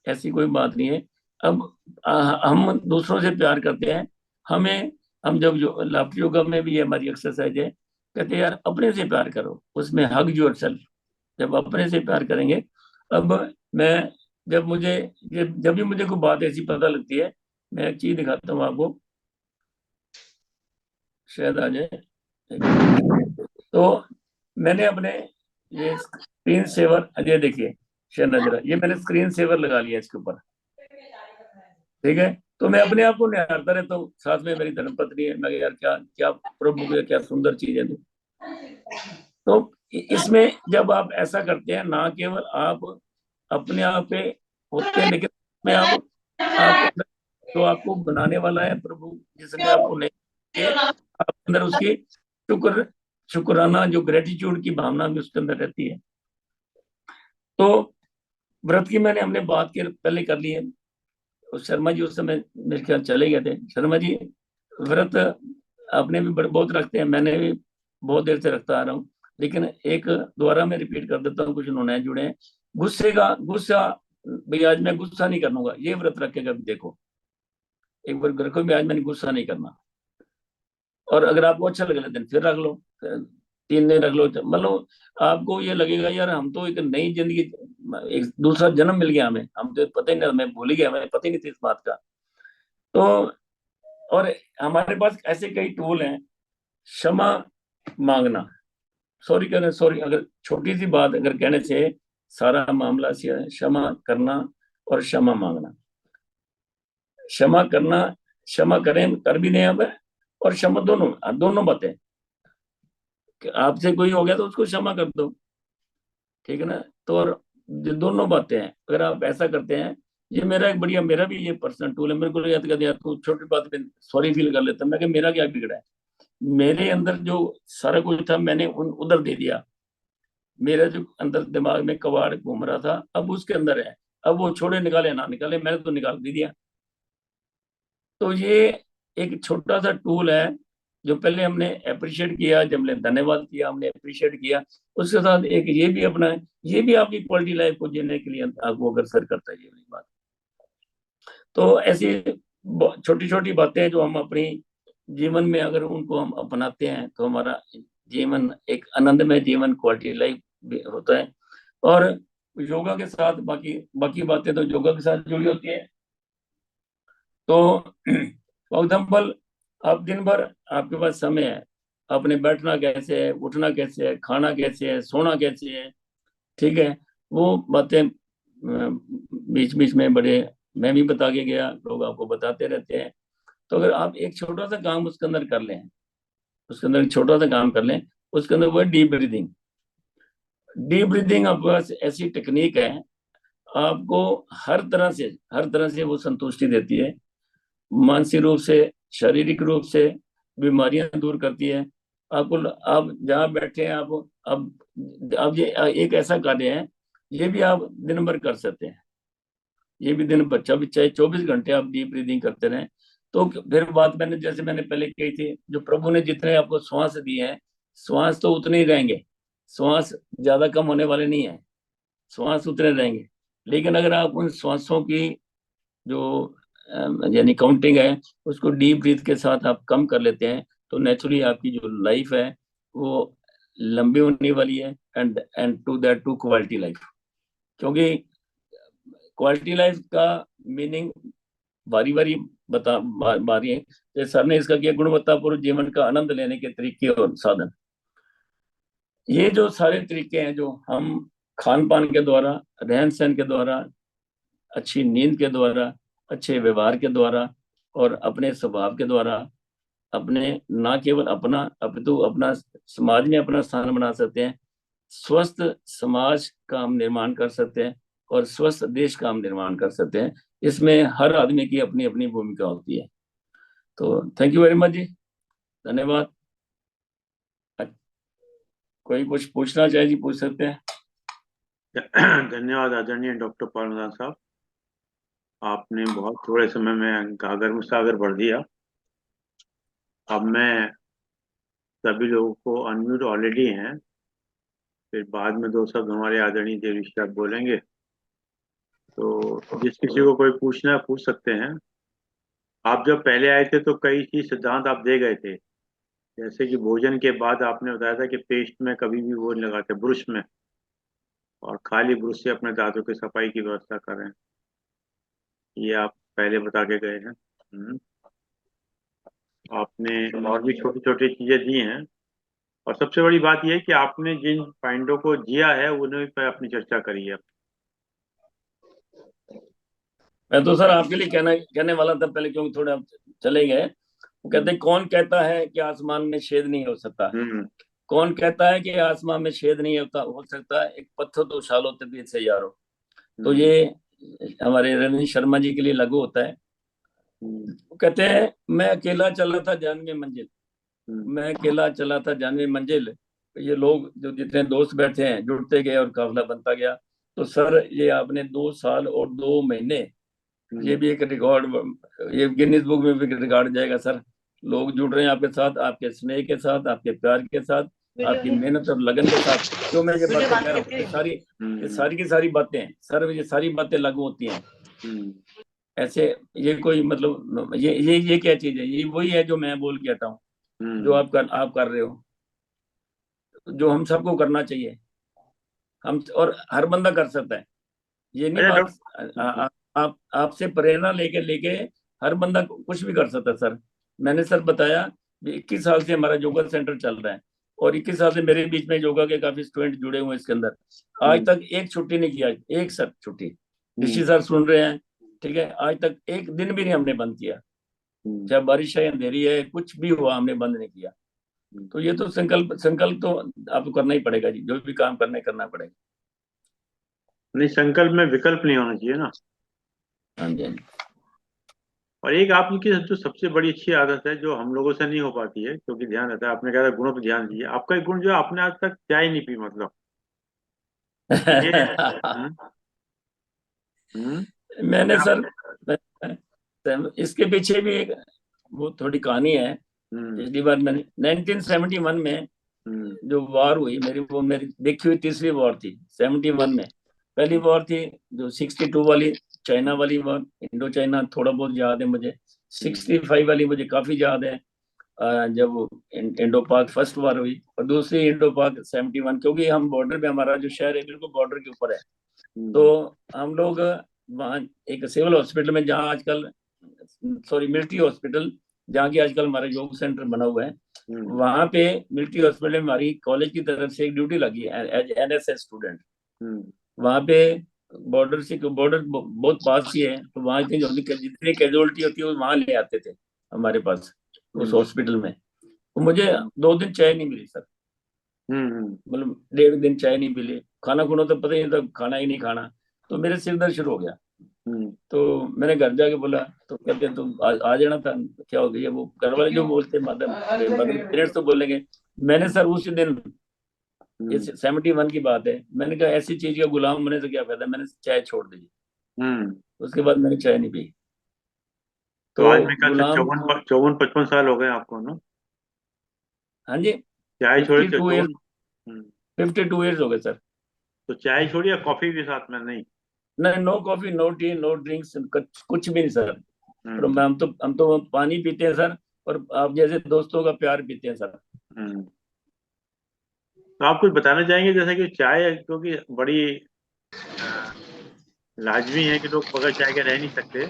ऐसी कोई बात नहीं है। अब हम दूसरों से प्यार करते हैं, हमें, हम जब लाफ्ट योगा में भी ये हमारी एक्सरसाइज है, कहते हैं यार अपने से प्यार करो, उसमें हग योरसेल्फ। जब अपने से प्यार करेंगे, अब मैं, जब भी मुझे कोई बात ऐसी पता लगती है, मैं एक चीज दिखाता हूँ आपको, शायद आ जाए। तो मैंने अपने ये स्क्रीन सेवर, अजय देखिए, शायद नजर आए, ये मैंने स्क्रीन सेवर लगा लिया इसके ऊपर, ठीक है। तो मैं अपने आप को निहारता रहता हूँ, साथ में मेरी धर्मपत्नी है, मैं यार क्या क्या प्रभु की क्या सुंदर चीज है तू। तो इसमें जब आप ऐसा करते हैं, ना केवल आप अपने आप पे होते हैं, लेकिन में आप जो आपको बनाने वाला है प्रभु, जिसने आपको नहीं किया, आप अंदर उसकी शुक्राना, जो ग्रेटिट्यूड की भावना भी उसके अंदर रहती है। तो व्रत की हमने बात के पहले कर ली है। और शर्मा जी उस समय मेरे ख्याल चले गए थे। शर्मा जी व्रत आपने भी बहुत रखते हैं, मैंने भी बहुत देर से रखता आ रहा हूँ, लेकिन एक दोबारा मैं रिपीट कर देता हूँ, कुछ नए जुड़े हैं। गुस्सा, भैया आज मैं गुस्सा नहीं करूंगा, ये व्रत रखेगा भी, देखो एक बार रखो भी, आज मैंने गुस्सा नहीं करना। और अगर आपको अच्छा लगे दिन फिर रख लो, फिर 3 दिन रख लो, मतलब आपको ये लगेगा यार हम तो एक नई जिंदगी, एक दूसरा जन्म मिल गया हमें, हम तो पता ही नहीं, मैं भूल ही गया, हमें पता ही नहीं थी इस बात का। तो और हमारे पास ऐसे कई टूल हैं, क्षमा मांगना, सॉरी, अगर छोटी सी बात अगर कहने से सारा मामला से है, क्षमा करना और क्षमा मांगना। क्षमा करना, क्षमा करें, कर भी नहीं अब, और क्षमा, दोनों दोनों बातें, कि आपसे कोई हो गया तो उसको क्षमा कर दो, ठीक है ना। तो और ये दोनों बातें हैं, अगर आप ऐसा करते हैं, ये मेरा एक बढ़िया, मेरा भी ये पर्सनल टूल है। मेरे को याद कर दिया, तू छोटी बात पे सॉरी फील कर लेता, मैं मेरा क्या बिगड़ा है, मेरे अंदर जो सारा कुछ था मैंने उधर दे दिया, मेरा जो अंदर दिमाग में कबाड़ घूम रहा था अब उसके अंदर है, अब वो छोड़े निकाले ना निकाले, मैंने तो निकाल भी दिया। तो ये एक छोटा सा टूल है, जो पहले हमने अप्रिशिएट किया, जब हमने धन्यवाद किया, हमने अप्रिशिएट किया, उसके साथ एक ये भी अपना है, ये भी आपकी क्वालिटी लाइफ को जीने के लिए आपको अग्रसर करता है, ये वाली बात। तो ऐसी छोटी छोटी बातें जो हम अपनी जीवन में अगर उनको हम अपनाते हैं, तो हमारा जीवन एक आनंदमय जीवन, क्वालिटी लाइफ होता है। और योगा के साथ बाकी बाकी बातें तो योगा के साथ जुड़ी होती है। तो फॉर एग्जाम्पल, आप दिन भर आपके पास समय है, आपने बैठना कैसे है, उठना कैसे है, खाना कैसे है, सोना कैसे है, ठीक है, वो बातें बीच बीच में बड़े, मैं भी बता के गया, लोग आपको बताते रहते हैं। तो अगर आप एक छोटा सा काम उसके अंदर कर लें, उसके अंदर एक छोटा सा काम कर लें, उसके अंदर वो है डीप ब्रीदिंग। डीप ब्रीदिंग आपके पास ऐसी टेक्निक है, आपको हर तरह से वो संतुष्टि देती है, मानसिक रूप से, शारीरिक रूप से, बीमारियां दूर करती है आपको। आप जहाँ बैठे हैं, आप ये एक ऐसा कार्य है, ये भी आप दिन भर कर सकते हैं, ये भी दिन भर, चाहे 24 घंटे आप डीप ब्रीदिंग करते रहें। तो फिर बात मैंने, जैसे मैंने पहले कही थी, जो प्रभु ने जितने आपको श्वास दिए हैं, श्वास तो उतने ही रहेंगे, श्वास ज्यादा कम होने वाले नहीं है, श्वास उतने रहेंगे। लेकिन अगर आप उन श्वासों की जो यानी काउंटिंग है, उसको डीप ब्रीथ के साथ आप कम कर लेते हैं, तो नेचुरली आपकी जो लाइफ है वो लंबी होने वाली है, and to that to quality life. क्योंकि क्वालिटी लाइफ का मीनिंग बारी बारी बारी है। जैसे सर ने इसका किया गुणवत्तापूर्ण जीवन का आनंद लेने के तरीके और साधन। ये जो सारे तरीके हैं जो हम खान पान के द्वारा, रहन सहन के द्वारा, अच्छी नींद के द्वारा, अच्छे व्यवहार के द्वारा और अपने स्वभाव के द्वारा अपने ना केवल अपना अपितु अपना समाज में अपना स्थान बना सकते हैं, स्वस्थ समाज का हम निर्माण कर सकते हैं और स्वस्थ देश का हम निर्माण कर सकते हैं। इसमें हर आदमी की अपनी अपनी भूमिका होती है। तो थैंक यू वेरी मच जी, धन्यवाद। कोई कुछ पूछना चाहे जी पूछ सकते हैं। धन्यवाद आदरणीय डॉक्टर पालमदान साहब, आपने बहुत थोड़े समय में गागर में सागर भर दिया। अब मैं सभी लोगों को अनम्यूट ऑलरेडी हैं, फिर बाद में दो शब्द हमारे आदरणीय देवेश साहब बोलेंगे, तो जिस किसी को कोई पूछना है पूछ सकते हैं। आप जब पहले आए थे तो कई चीज सिद्धांत आप दे गए थे, जैसे कि भोजन के बाद आपने बताया था कि पेस्ट में कभी भी वो नहीं लगाते, ब्रश में, और खाली ब्रश से अपने दांतों की सफाई की व्यवस्था करें, ये आप पहले बता के गए हैं। आपने और भी छोटी छोटी चीजें दी हैं, और सबसे बड़ी बात यह है कि आपने जिन पॉइंटों को जिया है उन्हें पर अपनी चर्चा करी है। मैं तो सर आपके लिए कहने वाला था पहले, क्योंकि थोड़े आप चले गए। वो कहते हैं कौन कहता है कि आसमान में छेद नहीं हो सकता, हम्म कौन कहता है कि आसमान में छेद नहीं होता हो सकता, एक पत्थर तो उछालो तबीयत से यारो। तो हम्म ये हमारे रविंद्र शर्मा जी के लिए लागू होता है। हम्म वो कहते हैं मैं अकेला चला था जानवी मंजिल, हम्म मैं अकेला चला था जानवी मंजिल। ये लोग जो जितने दोस्त बैठे हैं जुड़ते गए और काफिला बनता गया। तो सर ये आपने 2 साल और 2 महीने, ये हम्म भी एक रिकॉर्ड, ये गिनीज बुक में भी रिकॉर्ड जाएगा सर। लोग जुड़ रहे हैं आपके साथ, आपके स्नेह के साथ, आपके प्यार के साथ, आपकी मेहनत और लगन के साथ। जो मैं ये बातें कह रहा हूँ ये सारी की सारी बातें सर, ये सारी बातें लागू होती हैं। हम्म ऐसे ये कोई मतलब ये क्या चीज है, ये वही है जो मैं बोल के आता हूँ, जो हम्म आप कर रहे हो, जो हम सबको करना चाहिए। हम और हर बंदा कर सकता है। ये नहीं अच्छा बात डॉक्टर। आप आपसे प्रेरणा लेके लेके हर बंदा कुछ भी कर सकता है सर। मैंने सर बताया कि 21 साल से हमारा योगा सेंटर चल रहा है और 21 साल से मेरे बीच में योगा के काफी स्टूडेंट जुड़े हुए हैं इसके अंदर। आज तक एक छुट्टी नहीं किया, एक सर छुट्टी। ऋषि सर सुन रहे हैं, ठीक है, आज तक एक दिन भी नहीं हमने बंद किया, चाहे बारिश है अंधेरी है कुछ भी हुआ हमने बंद नहीं किया। तो ये तो संकल्प संकल्प तो आपको करना ही पड़ेगा जी, जो भी काम करना है करना पड़ेगा। नहीं, संकल्प में विकल्प नहीं होना चाहिए ना। हाँ जी, हाँ जी। और एक आपकी जो सबसे बड़ी अच्छी आदत है जो हम लोगों से नहीं हो पाती है, क्योंकि ध्यान रहता है, आपने कहा था गुणों पर ध्यान दिए, आपका एक गुण जो है आपने आज तक चाय नहीं पी, मतलब ये। हम्म हम्म मैंने सर इसके पीछे भी एक वो थोड़ी कहानी है। हम्म पिछली बार मैंने 1971 में हम्म जो वॉर हुई मेरी, वो मेरी देखी हुई तीसरी वॉर थी। 71 में पहली वॉर थी जो 62 वाली, चाइना वाली वॉर, इंडो चाइना थोड़ा बहुत याद है मुझे। 65 वाली मुझे काफी याद है, जब इंडो पाक फर्स्ट वॉर हुई, और दूसरी इंडो पाक 71, क्योंकि हम बॉर्डर पे, हमारा जो शहर है बिल्कुल बॉर्डर के ऊपर है। तो हम्म हम लोग वहाँ एक सिविल हॉस्पिटल में, जहाँ आजकल, सॉरी मिलिट्री हॉस्पिटल, जहाँ की आजकल हमारा योग सेंटर बना हुआ है, हम्म वहाँ पे मिलिट्री हॉस्पिटल में हमारी कॉलेज की तरफ से एक ड्यूटी लगी है एज एनएसएस स्टूडेंट। हम्म वहाँ पे बॉर्डर बहुत पास ही है, तो वहाँ की जितनी कैजुअलिटी होती है वो वहाँ ले आते थे हमारे पास उस हम्म हॉस्पिटल में। तो मुझे 2 दिन चाय नहीं मिली सर, हम्म मतलब 1.5 दिन चाय नहीं मिली, खाना खुना तो पता ही नहीं था, खाना ही नहीं खाना। तो मेरे सिर दर्द शुरू हो गया। हम्म तो मैंने घर जाके बोला, तो कहते हैं तुम आ जाना था, क्या हो गया, वो घर वाले जो बोलते हैं, मदर पेरेंट्स तो बोलेंगे। मैंने सर उसी दिन, ये हम्म 71 की बात है, मैंने कहा ऐसी चीज का गुलाम होने से क्या फायदा, मैंने चाय छोड़ दी। हम्म। उसके बाद मैंने चाय नहीं पी। तो तो आज मेरे ख्याल से गुलाम, 54-55 साल हो गए आपको ना, हाँ जी, चाय छोड़े 52 ईयर्स, 52 ईयर्स हो गए सर। तो चाय छोड़ी या कॉफी भी साथ में नहीं? नहीं, no coffee, no tea, no drinks, कुछ भी नहीं सर। और हम्म हम तो पानी पीते हैं सर, और आप जैसे दोस्तों का प्यार पीते हैं सर। हम्म। तो आप कुछ बताना चाहेंगे, जैसे कि चाय क्योंकि बड़ी लाजमी है कि लोग बगैर चाय के रह नहीं सकते,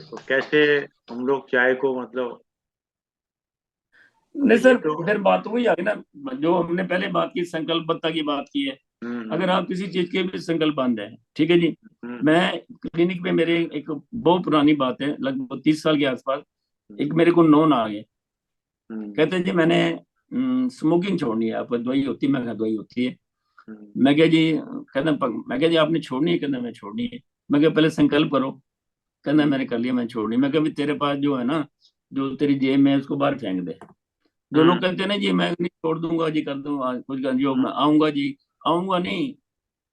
तो कैसे हम लोग चाय को मतलब, नहीं मतलब ये सर, तो। फिर बात वही आ गई ना जो हमने पहले बात की, संकल्पबद्धता की बात की है। अगर हम्म। आप किसी चीज के भी संकल्प बांध हैं, ठीक है जी। हम्म। मैं क्लिनिक पे, मेरे एक बहुत पुरानी बात है, लगभग 30 साल के आसपास, एक हम्म। मेरे को नोन आ गए। हम्म। कहते जी मैंने स्मोकिंग छोड़नी है, आपको दवाई होती है? मैं कहा दवाई होती है। हम्म। मैं क्या जी, कहना मैं क्या जी आपने छोड़नी है? कहना मैं छोड़नी है। मैं क्या पहले संकल्प करो। कहना हम्म। मैंने कर लिया, मैंने छोड़नी। मैं क्या भी तेरे पास जो है ना, जो तेरी जेब में है, उसको बाहर फेंक दे। जो लोग हम्म। कहते हैं ना जी मैं नहीं छोड़ दूंगा जी, कर दूंगा कुछ जो हम्म। मैं आऊंगा जी, आऊंगा नहीं।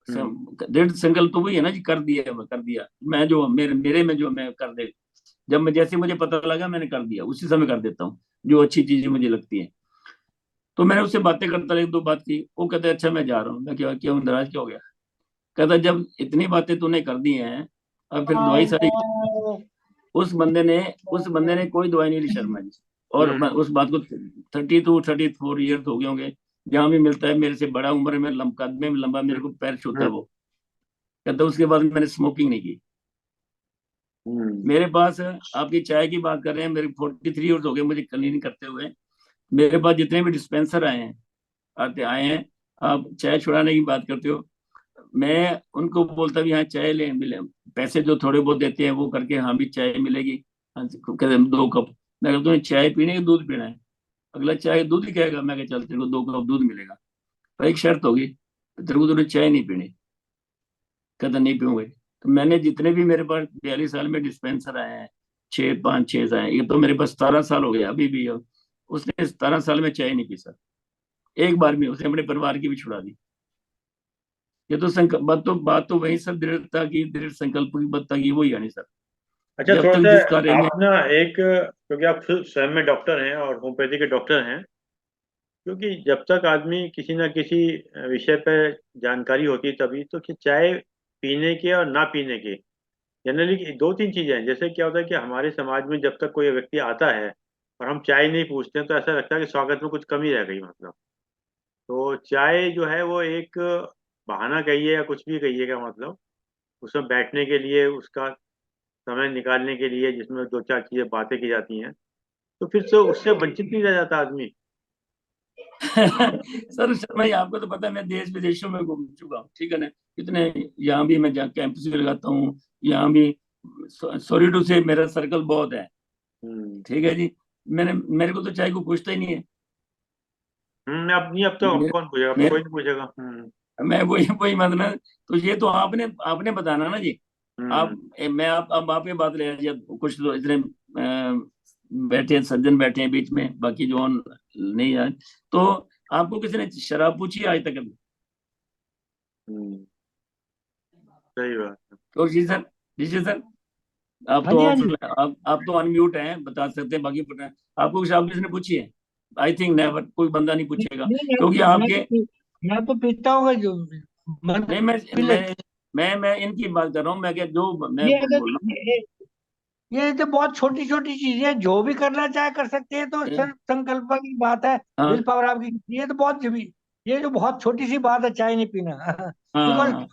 हम्म। दृढ़ संकल्प तो वही है ना जी, कर दिया, मैं कर दिया। मैं जो मेरे मेरे में जो मैं कर दे, जब मैं जैसे मुझे पता लगा मैंने कर दिया, उसी समय कर देता हूँ जो अच्छी चीजें मुझे लगती है। तो मैंने उससे बातें करता रहा, एक दो बात की। वो कहते अच्छा मैं जा रहा हूँ। मैं क्या क्यों नाराज क्या हो गया? कहता जब इतनी बातें तूने कर दी हैं, अब फिर दवाई सारी। उस बंदे ने उस बंदे ने कोई दवाई नहीं ली शर्मा जी। और हम्म। उस बात को 32-34 ईयर हो गए होंगे। जहां भी मिलता है, मेरे से बड़ा उम्र में, कद में लंबा, मेरे को पैर छूता है हम्म। वो। कहता उसके बाद मैंने स्मोकिंग नहीं की। हम्म। मेरे पास, आपकी चाय की बात कर रहे हैं, मेरे 43 ईयर्स हो गए मुझे क्लीनिंग करते हुए। मेरे पास जितने भी डिस्पेंसर आए हैं, आते आए हैं, आप चाय छुड़ाने की बात करते हो, मैं उनको बोलता भी हाँ चाय ले मिले, पैसे जो थोड़े बहुत देते हैं वो करके, हाँ भी चाय मिलेगी। हाँ कहते हैं 2 कप। मैं कहता हूँ चाय पीने की दूध पीना है? अगला चाय दूध ही कहेगा। मैं कह चल तेरे को 2 कप दूध मिलेगा, पर एक शर्त होगी, तेरे को तूने चाय नहीं पीनी। कहता नहीं पीऊंगे। तो मैंने जितने भी मेरे पास 42 साल में डिस्पेंसर आए हैं, 5-6 आए, ये तो मेरे पास 17 साल हो गया अभी भी। उसने 17 साल में चाय नहीं पी सर, एक बार भी। उसने अपने परिवार की भी छुड़ा दी। ये तो बात तो वही सर, दृढ़ता की, दृढ़ संकल्प की बत्ता की, वही है नहीं सर। अच्छा, जब थोड़ा तक सा जिस कार्य में। आप ना एक, क्योंकि आप खुद स्वयं में डॉक्टर हैं और होम्योपैथी के डॉक्टर हैं, क्योंकि जब तक आदमी किसी ना किसी विषय पर जानकारी होती है तभी तो, कि चाय पीने के और ना पीने के, जनरली दो तीन चीजें हैं। जैसे क्या होता है कि हमारे समाज में जब तक कोई व्यक्ति आता है और हम चाय नहीं पूछते हैं, तो ऐसा लगता है कि स्वागत में कुछ कमी रह गई मतलब। तो चाय जो है वो एक बहाना कहिए या कुछ भी कहिएगा, मतलब उसमें बैठने के लिए, उसका समय निकालने के लिए, जिसमें दो चार चीजें बातें की जाती हैं, तो फिर से उससे वंचित नहीं रह जाता आदमी। सर शर्मा जी, आपको तो पता है मैं देश विदेशों में घूम चुका हूँ, ठीक है ना। कितने, यहाँ भी मैं कैंपस भी लगाता हूँ, यहाँ भी। सॉरी टू से मेरा सर्कल बहुत है, हम्म। ठीक है जी। मेरे को तो चाय को पूछता ही नहीं है। अब नहीं, अब तो अब मेरे, कौन पूछेगा, अब तो कोई मेरे नहीं पूछेगा। हम्म। मैं वही वही मतलब। तो ये तो आपने आपने बताना ना जी। हम्म। मैं अब आप ये बात ले आइए। कुछ लोग इतने बैठे हैं, सज्जन बैठे हैं बीच में, बाकी जो नहीं है। तो आपको किसी ने शराब पूछी है आज तक अभी? हम्म। सही बात है। और जी सर, जी सर, आप हाँ तो जी, हाँ ऑफ, जी। आप तो अनम्यूट हैं, बता सकते हैं, बाकी पता है। आपको शराब किसने पूछी है? आई थिंक नेवर, कोई बंदा नहीं नहीं पूछेगा, नहीं, क्योंकि आपके। मैं तो पीता हूँ जो मन नहीं, पी लेता। मैं इनकी बात कर रहा हूँ। मैं क्या, जो मैं ये अगर बोल रहा ये तो बहुत छोटी छोटी चीजें हैं, जो भी करना चाहे कर सकते हैं, तो हूँ। सिर्फ संकल्प की बात है। विल हाँ पावर आपकी, ये तो बहुत ये जो बहुत छोटी सी बात है, चाय नहीं पीना। बिकॉज हाँ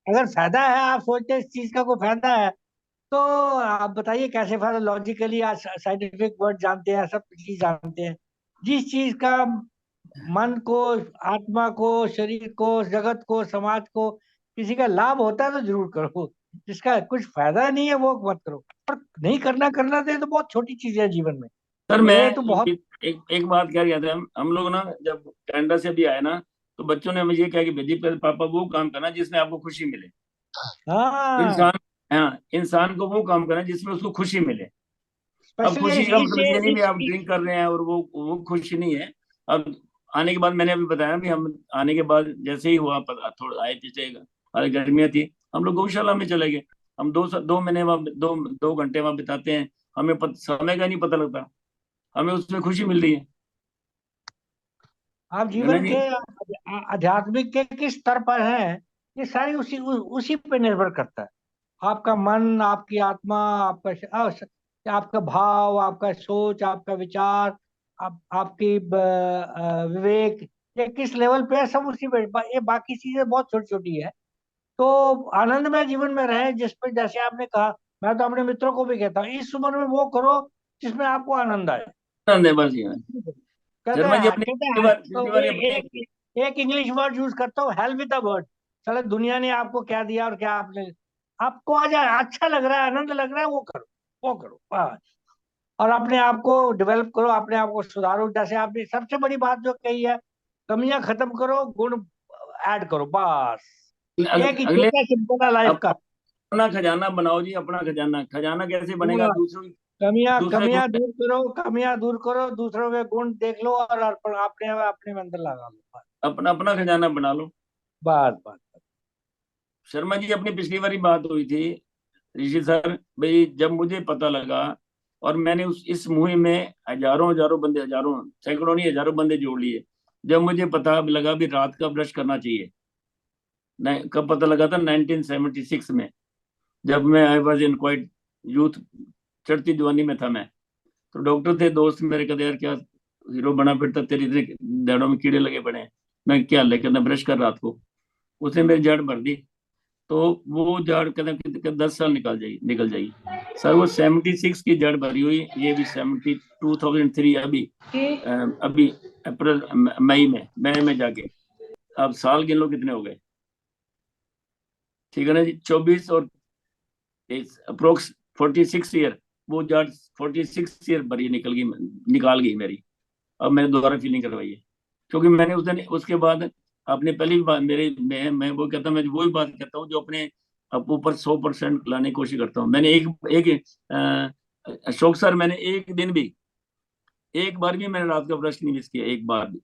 अगर फायदा है, आप सोचते हैं इस चीज का कोई फायदा है, तो आप बताइए कैसे फायदा। लॉजिकली आज साइंटिफिक वर्ड जानते हैं, सब चीज जानते हैं। जिस चीज का मन को, आत्मा को, शरीर को, जगत को, समाज को किसी का लाभ होता है तो जरूर करो। जिसका कुछ फायदा नहीं है वो मत करो। और नहीं करना करना दे तो बहुत छोटी चीजें हैं जीवन में। सर, मैं ये तो बहुत। एक बात कह रहा था। हम लोग ना जब कनाडा से भी आए ना, तो बच्चों ने मुझे क्या कि भेजी, कहते, पापा वो काम करना जिसमें आपको खुशी मिले। हाँ, इंसान, हाँ, इंसान को वो काम करना जिसमें उसको खुशी मिले। अब स्पेशली खुशी इस का इस मतलब ये नहीं भी इस, आप ड्रिंक कर रहे हैं और वो खुशी नहीं है। अब आने के बाद मैंने अभी बताया भी, हम आने के बाद जैसे ही हुआ पता, थोड़ा आए थे, अरे गर्मियाँ थी, हम लोग गौशाला में चले गए। हम 2 महीने वहाँ, 2 घंटे वहाँ बिताते हैं। हमें समय का नहीं पता लगता, हमें उसमें खुशी मिल रही आप है ना जीवन जी। के आध्यात्मिक के किस स्तर पर हैं, ये सारी उसी पे निर्भर करता है। आपका मन, आपकी आत्मा, आपका भाव, आपका सोच, आपका विचार, आपकी विवेक, ये किस लेवल पे है, सब उसी पे। ये बाकी चीजें बहुत छोटी छोटी है। तो आनंदमय जीवन में रहे, जिसमें जैसे आपने कहा, मैं तो अपने मित्रों को भी कहता हूँ, इस उम्र में वो करो जिसमें आपको आनंद आए। आनंद है बस जीवन। कहते शर्मा जी हैं अपनी कहते पिछली हैं बार तो पिछली बार अपने एक इंग्लिश वर्ड यूज करता हूँ, हेल विद द वर्ड। चलो दुनिया ने आपको क्या दिया और क्या आपने, आपको आज अच्छा लग रहा है, आनंद लग रहा है, वो करो, वो करो बस। और अपने आप को डेवलप करो, अपने आप को सुधारो। जैसे आपने सबसे बड़ी बात जो कही है, कमियां खत्म करो, गुण ऐड करो, बस। एक ही अगले छोटा सिंपल है लाइफ का। अपना खजाना बनाओ जी, अपना खजाना। खजाना कैसे बनेगा? हाँ, दूसरों कमियां दूसरे कमियां गुण। दूर करो, कमियां दूर करो, दूसरों के गुण देख लो और अपने अपने अंदर लगा लो, अपना अपना खजाना बना लो। बस बस। शर्मा जी अपनी पिछली बारी बात हुई थी ऋषि सर भाई, जब मुझे पता लगा और मैंने उस इस मुहिम में हजारों हजारों बंदे, हजारों सैकड़ों नहीं हजारों बंदे जोड़ लिए। जब मुझे पता लगा भी रात का ब्रश करना चाहिए, कब पता लगा था? 1976 में, जब मैं I was in quite youth, चढ़ती जवानी में था मैं। तो डॉक्टर थे दोस्त मेरे, कहते यार क्या हीरो बना फिरता, तेरी इतने दाढ़ों में कीड़े लगे पड़े हैं। मैं क्या लेकर ना ब्रश कर रात को। उसने मेरी जड़ भर दी। तो वो जड़ कहते कि 10 साल निकल जाएगी। सर वो 76 की जड़ भरी हुई, ये भी 2003 अभी अभी अप्रैल मई में जाके। अब साल गिन लो कितने हो गए, ठीक है ना जी? 24 और अप्रोक्स 46 ईयर। वो जड़ 46 ईयर भरी निकाल गई मेरी। अब मैंने दोबारा फीलिंग करवाई है, क्योंकि मैंने उस दिन उसके बाद अपने पहली बात मेरे मैं वो कहता हूँ, मैं वही बात कहता हूँ जो अपने ऊपर 100% लाने की कोशिश करता हूँ। मैंने एक एक अशोक सर, मैंने एक बार भी मैंने रात का ब्रश नहीं मिस किया, एक बार भी,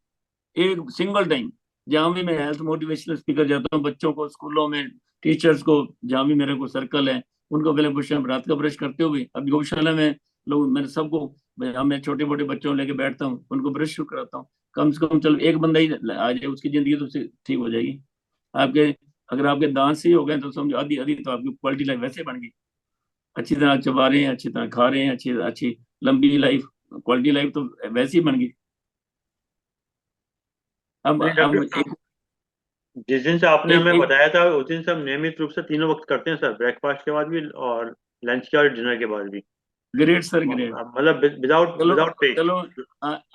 एक सिंगल टाइम। जहां भी मैं हेल्थ मोटिवेशनल स्पीकर जाता हूँ, बच्चों को, स्कूलों में, टीचर्स को, जहां भी मेरे को सर्कल है, उनको पहले पूछते हैं रात का ब्रश करते हो भी? अभी गौशाला में लोग, मैंने सबको, मैं छोटे मोटे बच्चों को लेके बैठता हूँ, उनको ब्रश शुरू कराता हूँ। कम से कम चलो एक बंदा ही आ जाए, उसकी जिंदगी तो ठीक हो जाएगी। आपके अगर आपके दांत सही हो गए तो समझो आधी आधी तो आपकी क्वालिटी लाइफ वैसे बन गई। अच्छी तरह चबा रहे हैं, अच्छी तरह खा रहे हैं, अच्छी अच्छी लंबी लाइफ, क्वालिटी लाइफ तो वैसे ही बन गई। नहीं अब डॉक्टर, जिस दिन से आपने एक हमें एक बताया था उस दिन से हम नियमित रूप से तीनों वक्त करते हैं सर, ब्रेकफास्ट के बाद भी और लंच के और डिनर के बाद भी। Great sir, great. मतलब विदाउट चलो विदाउट पे। चलो,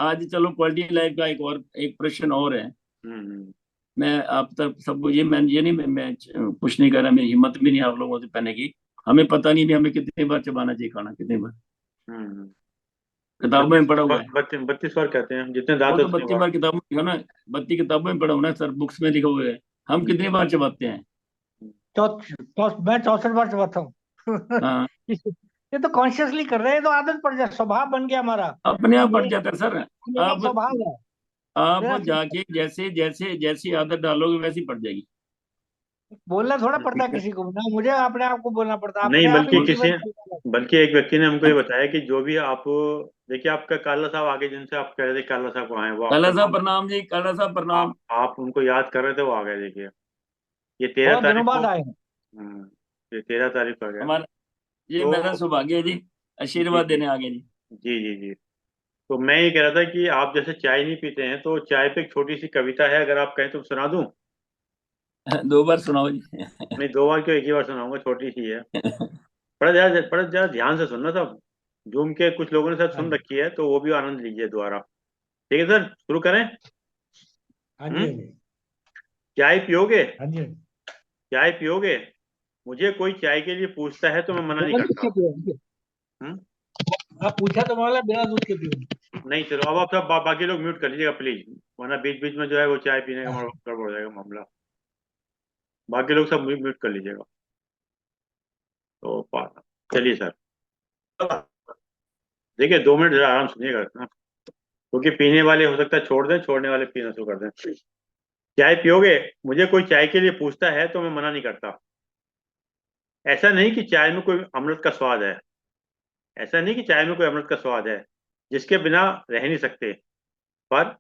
आज चलो क्वालिटी लाइफ का एक प्रश्न और है। हम्म। मैं आप तक सबको ये नहीं, मैं कुछ नहीं कर रहा, मेरी हिम्मत भी नहीं आप लोगों से पहने की। हमें पता नहीं भी हमें कितनी बार चबाना चाहिए खाना, कितनी बार। हम्म। किताबों में पढ़ा हुआ है। 32 बार कहते हैं, जितने वो दांत है तो उतने 32 बार। बार किताबों में लिखा ना, 32 किताबों में पढ़ा हुआ ना सर, बुक्स में लिखा हुआ है। हम हम्म। कितनी बार चबाते हैं? मैं 64 बार चबाता हूँ। हाँ, ये तो कॉन्शियसली कर रहे हैं, ये तो आदत पड़ जाए, स्वभाव बन गया हमारा। अपने आप बढ़ ये जाता है सर। मेरा आप स्वभाव है। आप मेरा जाके जैसे जैसे जैसी आदत डालोगे वैसी पड़ जाएगी। बोलना थोड़ा पड़ता है किसी को ना, मुझे अपने आप को बोलना पड़ता है, नहीं, अपने आप ही जीवन चलता है। बल्कि एक व्यक्ति ने हमको ये बताया कि जो भी आप, देखिए आपका काला साहब आगे जिनसे आप कह रहे थे काला साहब को आए, वो आपका काला साहब नाम, प्रणाम जी, काला साहब प्रणाम। आप उनको याद कर रहे थे, वो आ गए देखिए। ये तेरह बहुत दिनों तारीख को बाद आए हैं। ये 13 तारीख को आ गया। हमारा ये तो मेरा सौभाग्य है जी, जी आशीर्वाद जी देने आ गए जी। जी जी जी। तो मैं ये कह रहा था कि आप जैसे चाय नहीं पीते हैं, तो चाय पे एक छोटी सी कविता है, अगर आप कहें तो सुना दूं? 2 बार सुनाओ जी। नहीं, 2 बार क्यों, एक ही बार सुनाऊंगा, छोटी सी है। पढ़ जरा ध्यान से सुनना सब। जूम के कुछ लोगों ने शायद हाँ सुन जी, रखी है, तो वो भी आनंद लीजिए दोबारा। ठीक है सर, शुरू करें? हाँ जी, हम्म। हाँ जी, चाय पियोगे? हाँ जी। चाय पियोगे? मुझे कोई चाय के लिए पूछता है तो मैं मना नहीं बिना दूध करता। के पियो। हम्म। आप पूछा तो बोला बिना दूध के पियो। नहीं चलो, अब आप सब बाकी लोग म्यूट कर लीजिएगा प्लीज, वरना बीच बीच में जो है वो चाय पीने का हाँ, गड़बड़ हो जाएगा मामला। बाकी लोग सब म्यूट कर लीजिएगा। तो चलिए सर, देखिए 2 मिनट जरा आराम सुनिएगा ना, क्योंकि पीने वाले हो सकता है छोड़ दें, छोड़ने वाले पीना शुरू कर दें। चाय पियोगे? मुझे कोई चाय के लिए पूछता है तो मैं मना नहीं करता। ऐसा नहीं कि चाय में कोई अमृत का स्वाद है, ऐसा नहीं कि चाय में कोई अमृत का स्वाद है जिसके बिना रह नहीं सकते। पर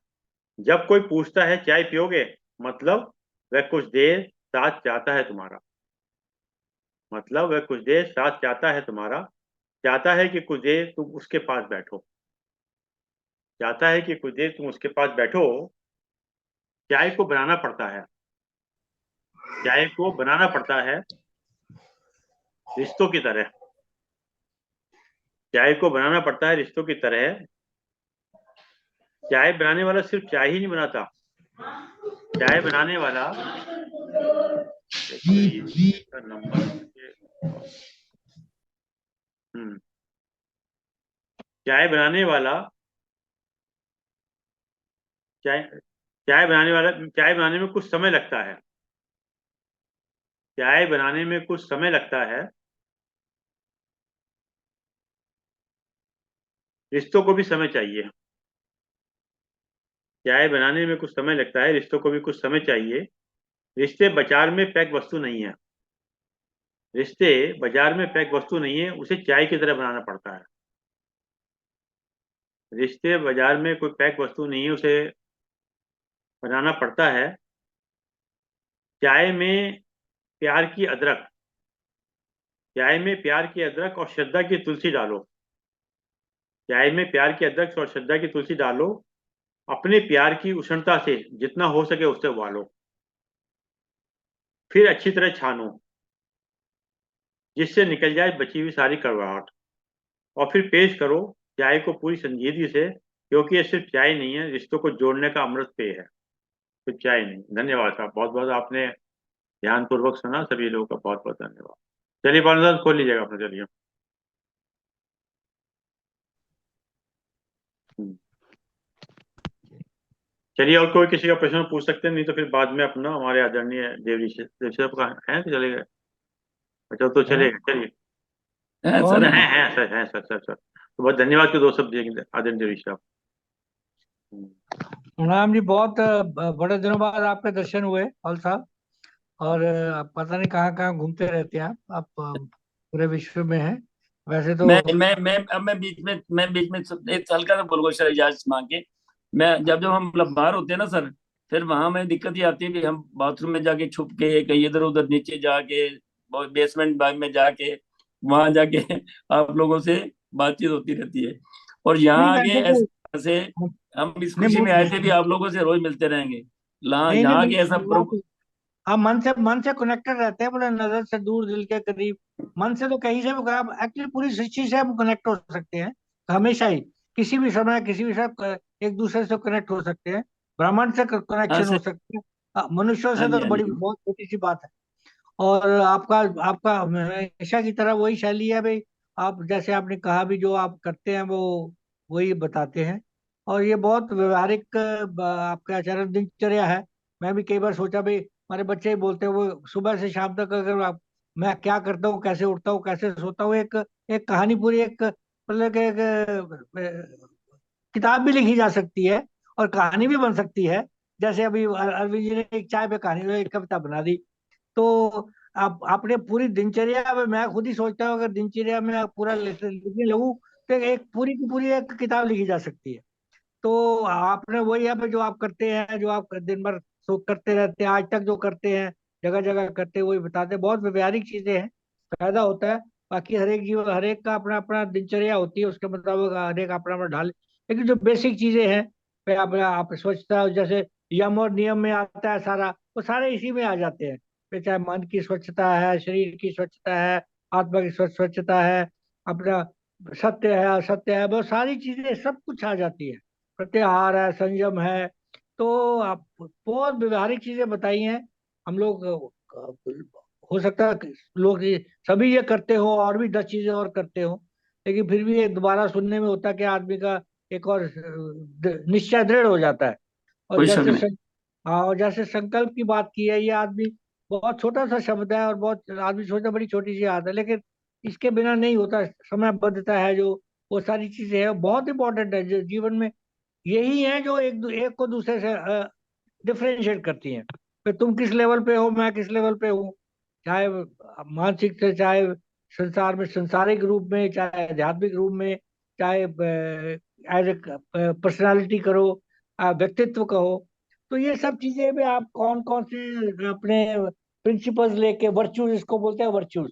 जब कोई पूछता है चाय पियोगे, मतलब वह कुछ देर साथ चाहता है तुम्हारा। मतलब वह कुछ देर साथ चाहता है तुम्हारा, चाहता है कि कुछ देर तुम उसके पास बैठो, चाहता है कि कुछ देर तुम उसके पास बैठो। चाय को बनाना पड़ता है, चाय को बनाना पड़ता है रिश्तों की तरह। चाय को बनाना पड़ता है रिश्तों की तरह। चाय बनाने वाला सिर्फ चाय ही नहीं बनाता। चाय बनाने वाला इसका नंबर चाय बनाने वाला चाय चाय बनाने में कुछ समय लगता है। चाय बनाने में कुछ समय लगता है। रिश्तों को भी समय चाहिए। चाय बनाने में कुछ समय लगता है, रिश्तों को भी कुछ समय चाहिए। रिश्ते बाजार में पैक वस्तु नहीं है। रिश्ते बाजार में पैक वस्तु नहीं है, उसे चाय की तरह बनाना पड़ता है। रिश्ते बाजार में कोई पैक वस्तु नहीं है, उसे बनाना पड़ता है। चाय में प्यार की अदरक चाय में प्यार की अदरक और श्रद्धा की तुलसी डालो। चाय में प्यार की अदरक और श्रद्धा की तुलसी डालो। अपने प्यार की उष्णता से जितना हो सके उससे उबालो। फिर अच्छी तरह छानो जिससे निकल जाए बची हुई सारी कड़वाहट। और फिर पेश करो चाय को पूरी संजीदगी से, क्योंकि ये सिर्फ चाय नहीं है, रिश्तों को जोड़ने का अमृत पेय है, सिर्फ चाय नहीं। धन्यवाद साहब, बहुत बहुत आपने ध्यानपूर्वक सुना। सभी लोगों का बहुत बहुत धन्यवाद। चलिए बालू साहब खोल लीजिएगा अपना, चलिए। हम्म। चलिए, और कोई किसी का प्रश्न पूछ सकते हैं, नहीं तो फिर बाद में अपना हमारे आदरणीय देव साहब का है कि चले गए? अच्छा, तो चलेगा, चलिए। है कौन सर, है? है। हैं सर, सर तो बहुत धन्यवाद के दो शब्द दिए आदरणीय देवी साहब। प्रणाम जी। बहुत बड़े दिनों बाद आपके दर्शन हुए हॉल साहब। और पता नहीं कहाँ कहाँ घूमते रहते हैं आप पूरे विश्व में हैं वैसे तो। मैं बीच में एक साल का बोलूंगा सर, इजाजत मांग के। मैं जब जब हम मतलब बाहर होते हैं ना सर, फिर वहां में दिक्कत ये आती है कि हम बाथरूम में जाके छुप के, कहीं इधर उधर नीचे जाके, बेसमेंट बाग में जाके, वहां जाके आप लोगों से बातचीत होती रहती है। और नहीं यहाँ आगे वैसे तो ऐसे हम इस नहीं खुशी में आए थे भी आप लोगों से रोज मिलते रहेंगे। नहीं नहीं यहाँ के ऐसा बात, आप मन से कनेक्टेड रहते हैं, बोले नजर से दूर दिल के करीब। मन से तो कहीं से भी आप एक्चुअली पूरी सृष्टि से हम कनेक्ट हो सकते हैं हमेशा ही, किसी भी समय किसी भी समय एक दूसरे से कनेक्ट हो सकते हैं। ब्रह्मांड से हाँ कनेक्शन हो सर। सकते हैं। मनुष्यों हाँ से जी, तो हाँ बड़ी जी। बहुत छोटी सी बात है। और आपका आपका हमेशा की तरह वही शैली है भाई। आप जैसे आपने कहा भी, जो आप करते हैं वो वही बताते हैं। और ये बहुत व्यवहारिक आपका आचरण दिनचर्या है। मैं भी कई बार सोचा भाई, हमारे बच्चे ही बोलते हैं वो सुबह से शाम तक अगर आप, मैं क्या करता हूँ, कैसे उठता हूँ, कैसे सोता हूँ, एक एक कहानी पूरी, एक मतलब कि एक किताब भी लिखी जा सकती है और कहानी भी बन सकती है। जैसे अभी अरविंद जी ने एक चाय पे कहानी, एक कविता बना दी। तो आप आपने पूरी दिनचर्या, अब मैं खुद ही सोचता हूँ अगर दिनचर्या में आप पूरा लिखने लगूं तो एक पूरी की पूरी एक किताब लिखी जा सकती है। तो आपने वही है जो आप करते हैं, जो आप दिन भर सो करते रहते हैं, आज तक जो करते हैं, जगह जगह करते हैं, वही बताते हैं। बहुत व्यवहारिक चीजें हैं, फायदा होता है। बाकी हर एक का अपना अपना दिनचर्या होती है, उसके मुताबिक हर एक अपना अपना ढाल। लेकिन जो बेसिक चीजें हैं, फिर आप स्वच्छता, जैसे यम और नियम में आता है सारा, वो सारे इसी में आ जाते हैं। फिर चाहे मन की स्वच्छता है, शरीर की स्वच्छता है, आत्मा की स्वच्छता है, अपना सत्य है, असत्य है, वो सारी चीजें सब कुछ आ जाती है। प्रत्याहार है, संयम है। तो आप बहुत व्यवहारिक चीजें बताई हैं। हम लोग हो सकता है कि लोग सभी ये करते हो और भी 10 चीजें और करते हो, लेकिन फिर भी ये दोबारा सुनने में होता है कि आदमी का एक और निश्चय दृढ़ हो जाता है। और कोई शक नहीं। हाँ, और जैसे संकल्प की बात की है, ये आदमी बहुत छोटा सा शब्द है और बहुत आदमी सोचता है बड़ी छोटी सी बात है, लेकिन इसके बिना नहीं होता। समयबद्धता है जो, वो सारी चीजें हैं, बहुत इंपॉर्टेंट है जो जीवन में। यही है जो एक को दूसरे से डिफरेंशिएट करती हैं। फिर तुम किस लेवल पे हो, मैं किस लेवल पे हूँ, चाहे मानसिक से, चाहे संसार में संसारिक रूप में, चाहे आध्यात्मिक रूप में, चाहे एज ए पर्सनालिटी करो, व्यक्तित्व कहो। तो ये सब चीजें भी आप कौन कौन से अपने प्रिंसिपल्स लेके, वर्च्यूज इसको बोलते हैं, वर्च्यूज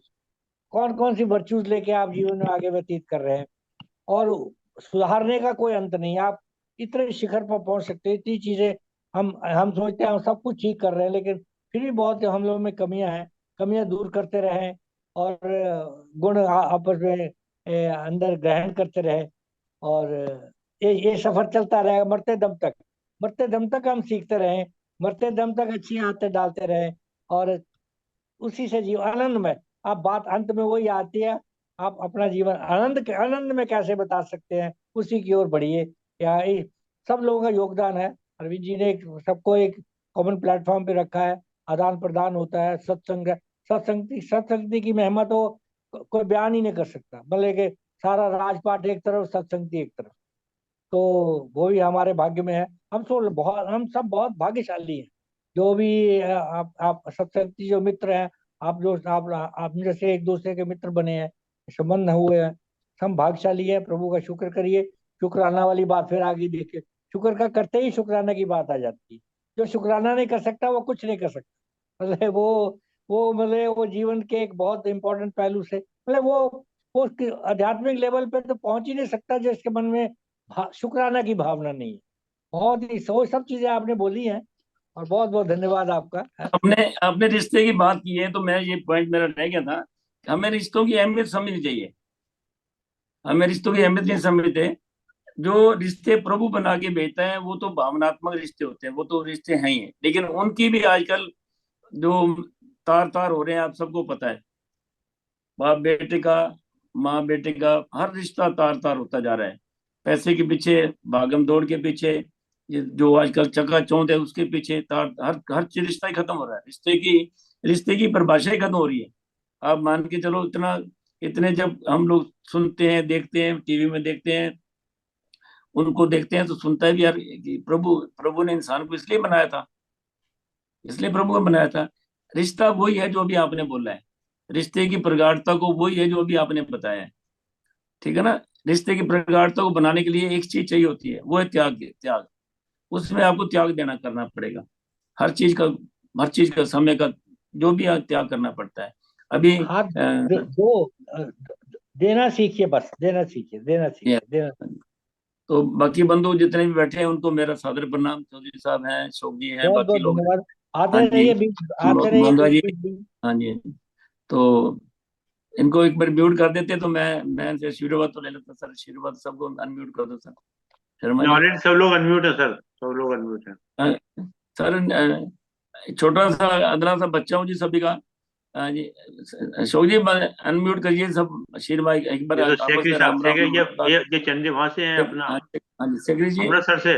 कौन कौन सी वर्च्यूज लेके आप जीवन में आगे व्यतीत कर रहे हैं। और सुधारने का कोई अंत नहीं है। आप इतने शिखर पर पहुंच सकते हैं, इतनी चीजें हम सोचते हैं हम सब कुछ ठीक कर रहे हैं, लेकिन फिर भी बहुत हम लोगों में कमियां हैं, कमियां दूर करते रहें और गुण आपस में अंदर ग्रहण करते रहे। और ये सफर चलता रहेगा मरते दम तक। मरते दम तक हम सीखते रहें, मरते दम तक अच्छी आदतें डालते रहें, और उसी से जीवन आनंद में। आप बात अंत में वही आती है, आप अपना जीवन आनंद में कैसे बता सकते हैं, उसी की ओर बढ़िए। सब लोगों का योगदान है। अरविंद जी ने सबको एक कॉमन प्लेटफॉर्म पे रखा है, आदान प्रदान होता है, सत्संग सत्संगति की महिमा तो कोई बयान ही नहीं कर सकता। भले के सारा राजपाट एक तरफ, सत्संगति एक तरफ, तो वो भी हमारे भाग्य में है। हम सब बहुत भाग्यशाली हैं, जो भी आप सत्संगती जो मित्र हैं, आप जैसे एक दूसरे के मित्र बने हैं, संबंध हुए हैं, हम भाग्यशाली है। प्रभु का शुक्र करिए। शुक्राना वाली बात फिर आगे देखिए, शुक्र का करते ही शुक्राना की बात आ जाती है। जो शुक्राना नहीं कर सकता वो कुछ नहीं कर सकता। मतलब वो जीवन के एक बहुत इंपॉर्टेंट पहलू से, मतलब वो उसके आध्यात्मिक लेवल पे तो पहुंच ही नहीं सकता जिसके मन में शुक्राना की भावना नहीं है। बहुत ही सब चीजें आपने बोली हैं, और बहुत बहुत धन्यवाद आपका। हमने अपने रिश्ते की बात की है, तो मैं ये पॉइंट मेरा रह गया था, हमें रिश्तों की अहमियत समझनी चाहिए। हमें रिश्तों की अहमियत नहीं समझते। जो रिश्ते प्रभु बना के भेजता है वो तो भावनात्मक रिश्ते होते हैं, वो तो रिश्ते हैं ही हैं। लेकिन उनकी भी आजकल जो तार तार हो रहे हैं, आप सबको पता है। बाप बेटे का, माँ बेटे का, हर रिश्ता तार तार होता जा रहा है। पैसे के पीछे, भागम दौड़ के पीछे, ये जो आजकल चकाचौंध है उसके पीछे, तार हर हर चीज रिश्ता ही खत्म हो रहा है। रिश्ते की परिभाषा ही खत्म हो रही है। आप मान के चलो, इतना इतने जब हम लोग सुनते हैं, देखते हैं, टीवी में देखते हैं, उनको देखते हैं, तो सुनता है भी यार कि प्रभु प्रभु ने इंसान को इसलिए बनाया था, इसलिए प्रभु ने बनाया था। रिश्ता वही है जो अभी आपने बोला है, रिश्ते की प्रगाढ़ता को वही है जो अभी आपने बताया है। ठीक है ना। रिश्ते की प्रगाढ़ता को बनाने के लिए एक चीज चाहिए होती है, वो है त्याग। त्याग, उसमें आपको त्याग देना करना पड़ेगा। हर चीज का, हर चीज का, समय का, जो भी त्याग करना पड़ता है। अभी हाथ दो, देना सीखिए, बस देना सीखिए, देना ये, सीखिए, देना। तो बाकी बंधु जितने भी बैठे हैं उनको मेरा सादर प्रणाम। चौधरी साहब हैं, शोक जी हैं, बहुत बाकी बहुत लोग हैं। धन्यवाद। हाँ जी, आते रहिए मंगा बीच जी। बीच बीच। हाँ जी। तो इनको एक बार म्यूट कर देते तो मैं इनसे आशीर्वाद तो ले लेता सर। आशीर्वाद सबको अनम्यूट कर दो सर। शर्मा जी। ऑलरेडी सब लोग अनम्यूट है सर, सब लोग अनम्यूट है। हाँ, सर छोटा सा अदना सा बच्चा हूँ जी सभी का। हाँ जी। अशोक जी अनम्यूट करिए सब। आशीर्वाद एक बार ये तो आपस शेखरी में साहब, राम राम शेखर नमस्कार। ये चंडी वहां से हैं अपना, हाँ हाँ जी, सेक्रेटरी जी। अमृतसर से,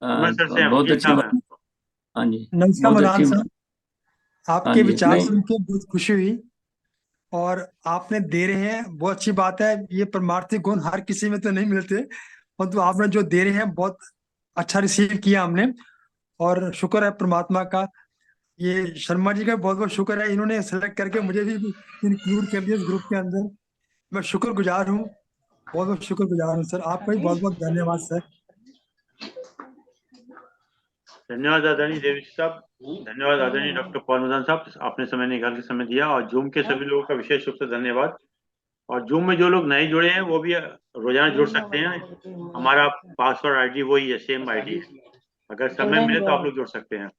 अमृतसर से बहुत वकील अच्छी साहब हैं। बात। हाँ जी। नमस्कार बहुत मदान अच्छी सर, बात। हाँ आपके जी। विचार नहीं, सुन के बहुत खुशी हुई। और आपने दे रहे हैं बहुत अच्छी बात है। ये परमार्थी गुण हर किसी में तो नहीं मिलते, परंतु आपने जो दे रहे हैं बहुत अच्छा रिसीव किया हमने। और शुक्र है परमात्मा का, ये शर्मा जी का बहुत बहुत शुक्र है, इन्होंने सेलेक्ट करके मुझे भी इंक्लूड कर दिया इस ग्रुप के अंदर। मैं शुक्रगुजार हूँ, बहुत बहुत शुक्रगुजार हूँ सर। आपका भी बहुत बहुत धन्यवाद सर। धन्यवाद आदरणीय देवी साहब, धन्यवाद आदरणीय डॉक्टर पवन मदन साहब, आपने समय निकाल के समय दिया। और जूम के सभी लोगों का विशेष रूप से धन्यवाद। और जूम में जो लोग नए जुड़े हैं वो भी रोजाना जुड़ सकते हैं। हमारा पासवर्ड आईडी वही है, सेम आईडी है। अगर समय मिले तो आप लोग जुड़ सकते हैं।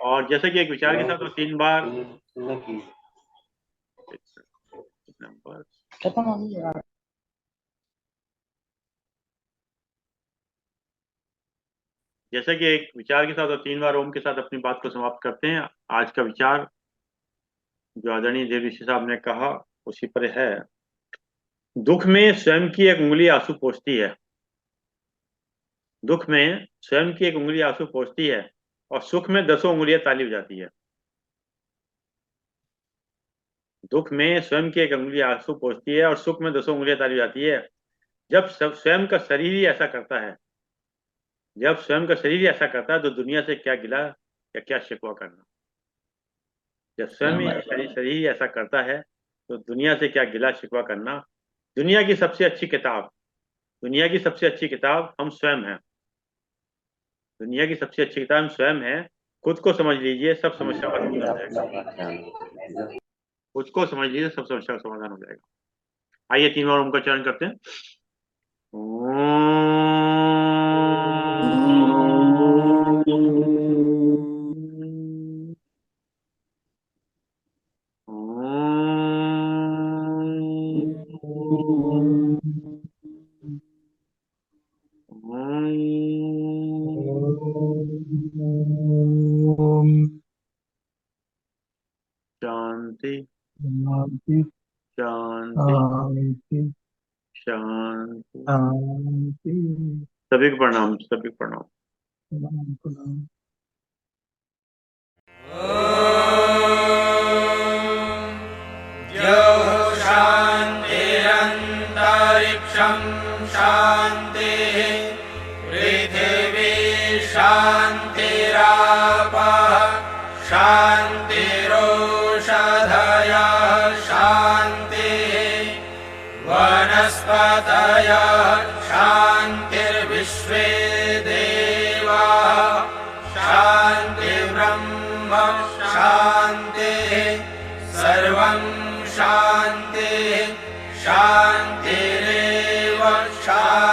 और जैसे कि एक विचार के साथ तो 3 बार नंबर, जैसे कि एक विचार के साथ और 3 बार ओम के साथ अपनी बात को समाप्त करते हैं। आज का विचार जो आदरणीय देव ऋषि साहब ने कहा उसी पर है। दुख में स्वयं की एक उंगली आंसू पोंछती है, दुख में स्वयं की एक उंगली आंसू पोंछती है, और सुख में 10 उंगलियां ताली बजाती है। दुख में स्वयं की एक उंगली आंसू पोंछती है और सुख में 10 उंगलियां ताली बजाती है। जब स्वयं का शरीर ही ऐसा करता है, जब स्वयं का शरीर ही ऐसा करता है तो दुनिया से क्या गिला या क्या शिकवा करना। जब स्वयं क्या ही बात। शरीर ही ऐसा करता है तो दुनिया से क्या गिला शिकवा करना। दुनिया की सबसे अच्छी किताब, दुनिया की सबसे अच्छी किताब हम स्वयं हैं। दुनिया की सबसे अच्छी किताब हम स्वयं हैं। खुद को समझ लीजिए, सब समस्या का समाधान हो जाएगा। खुद को समझ लीजिए, सब समस्या का समाधान हो जाएगा। आइए 3 बार ओम का चरण करते हैं। ओम। ओम शांति शांति शांति शांति शांति। शांति। सभी को प्रणाम, सभी को प्रणाम। प्रणाम प्रणाम। शान्तिरन्तरिक्षं शान्तिः पृथिवी शान्तिरापः शान्तिरोषधयः शान्तिः वनस्पतयः शान्तिर्विश्वे देवाः शान्तिर्ब्रह्म शान्तिः सर्वं शान्तिः शान्तिरेव शान्तिः।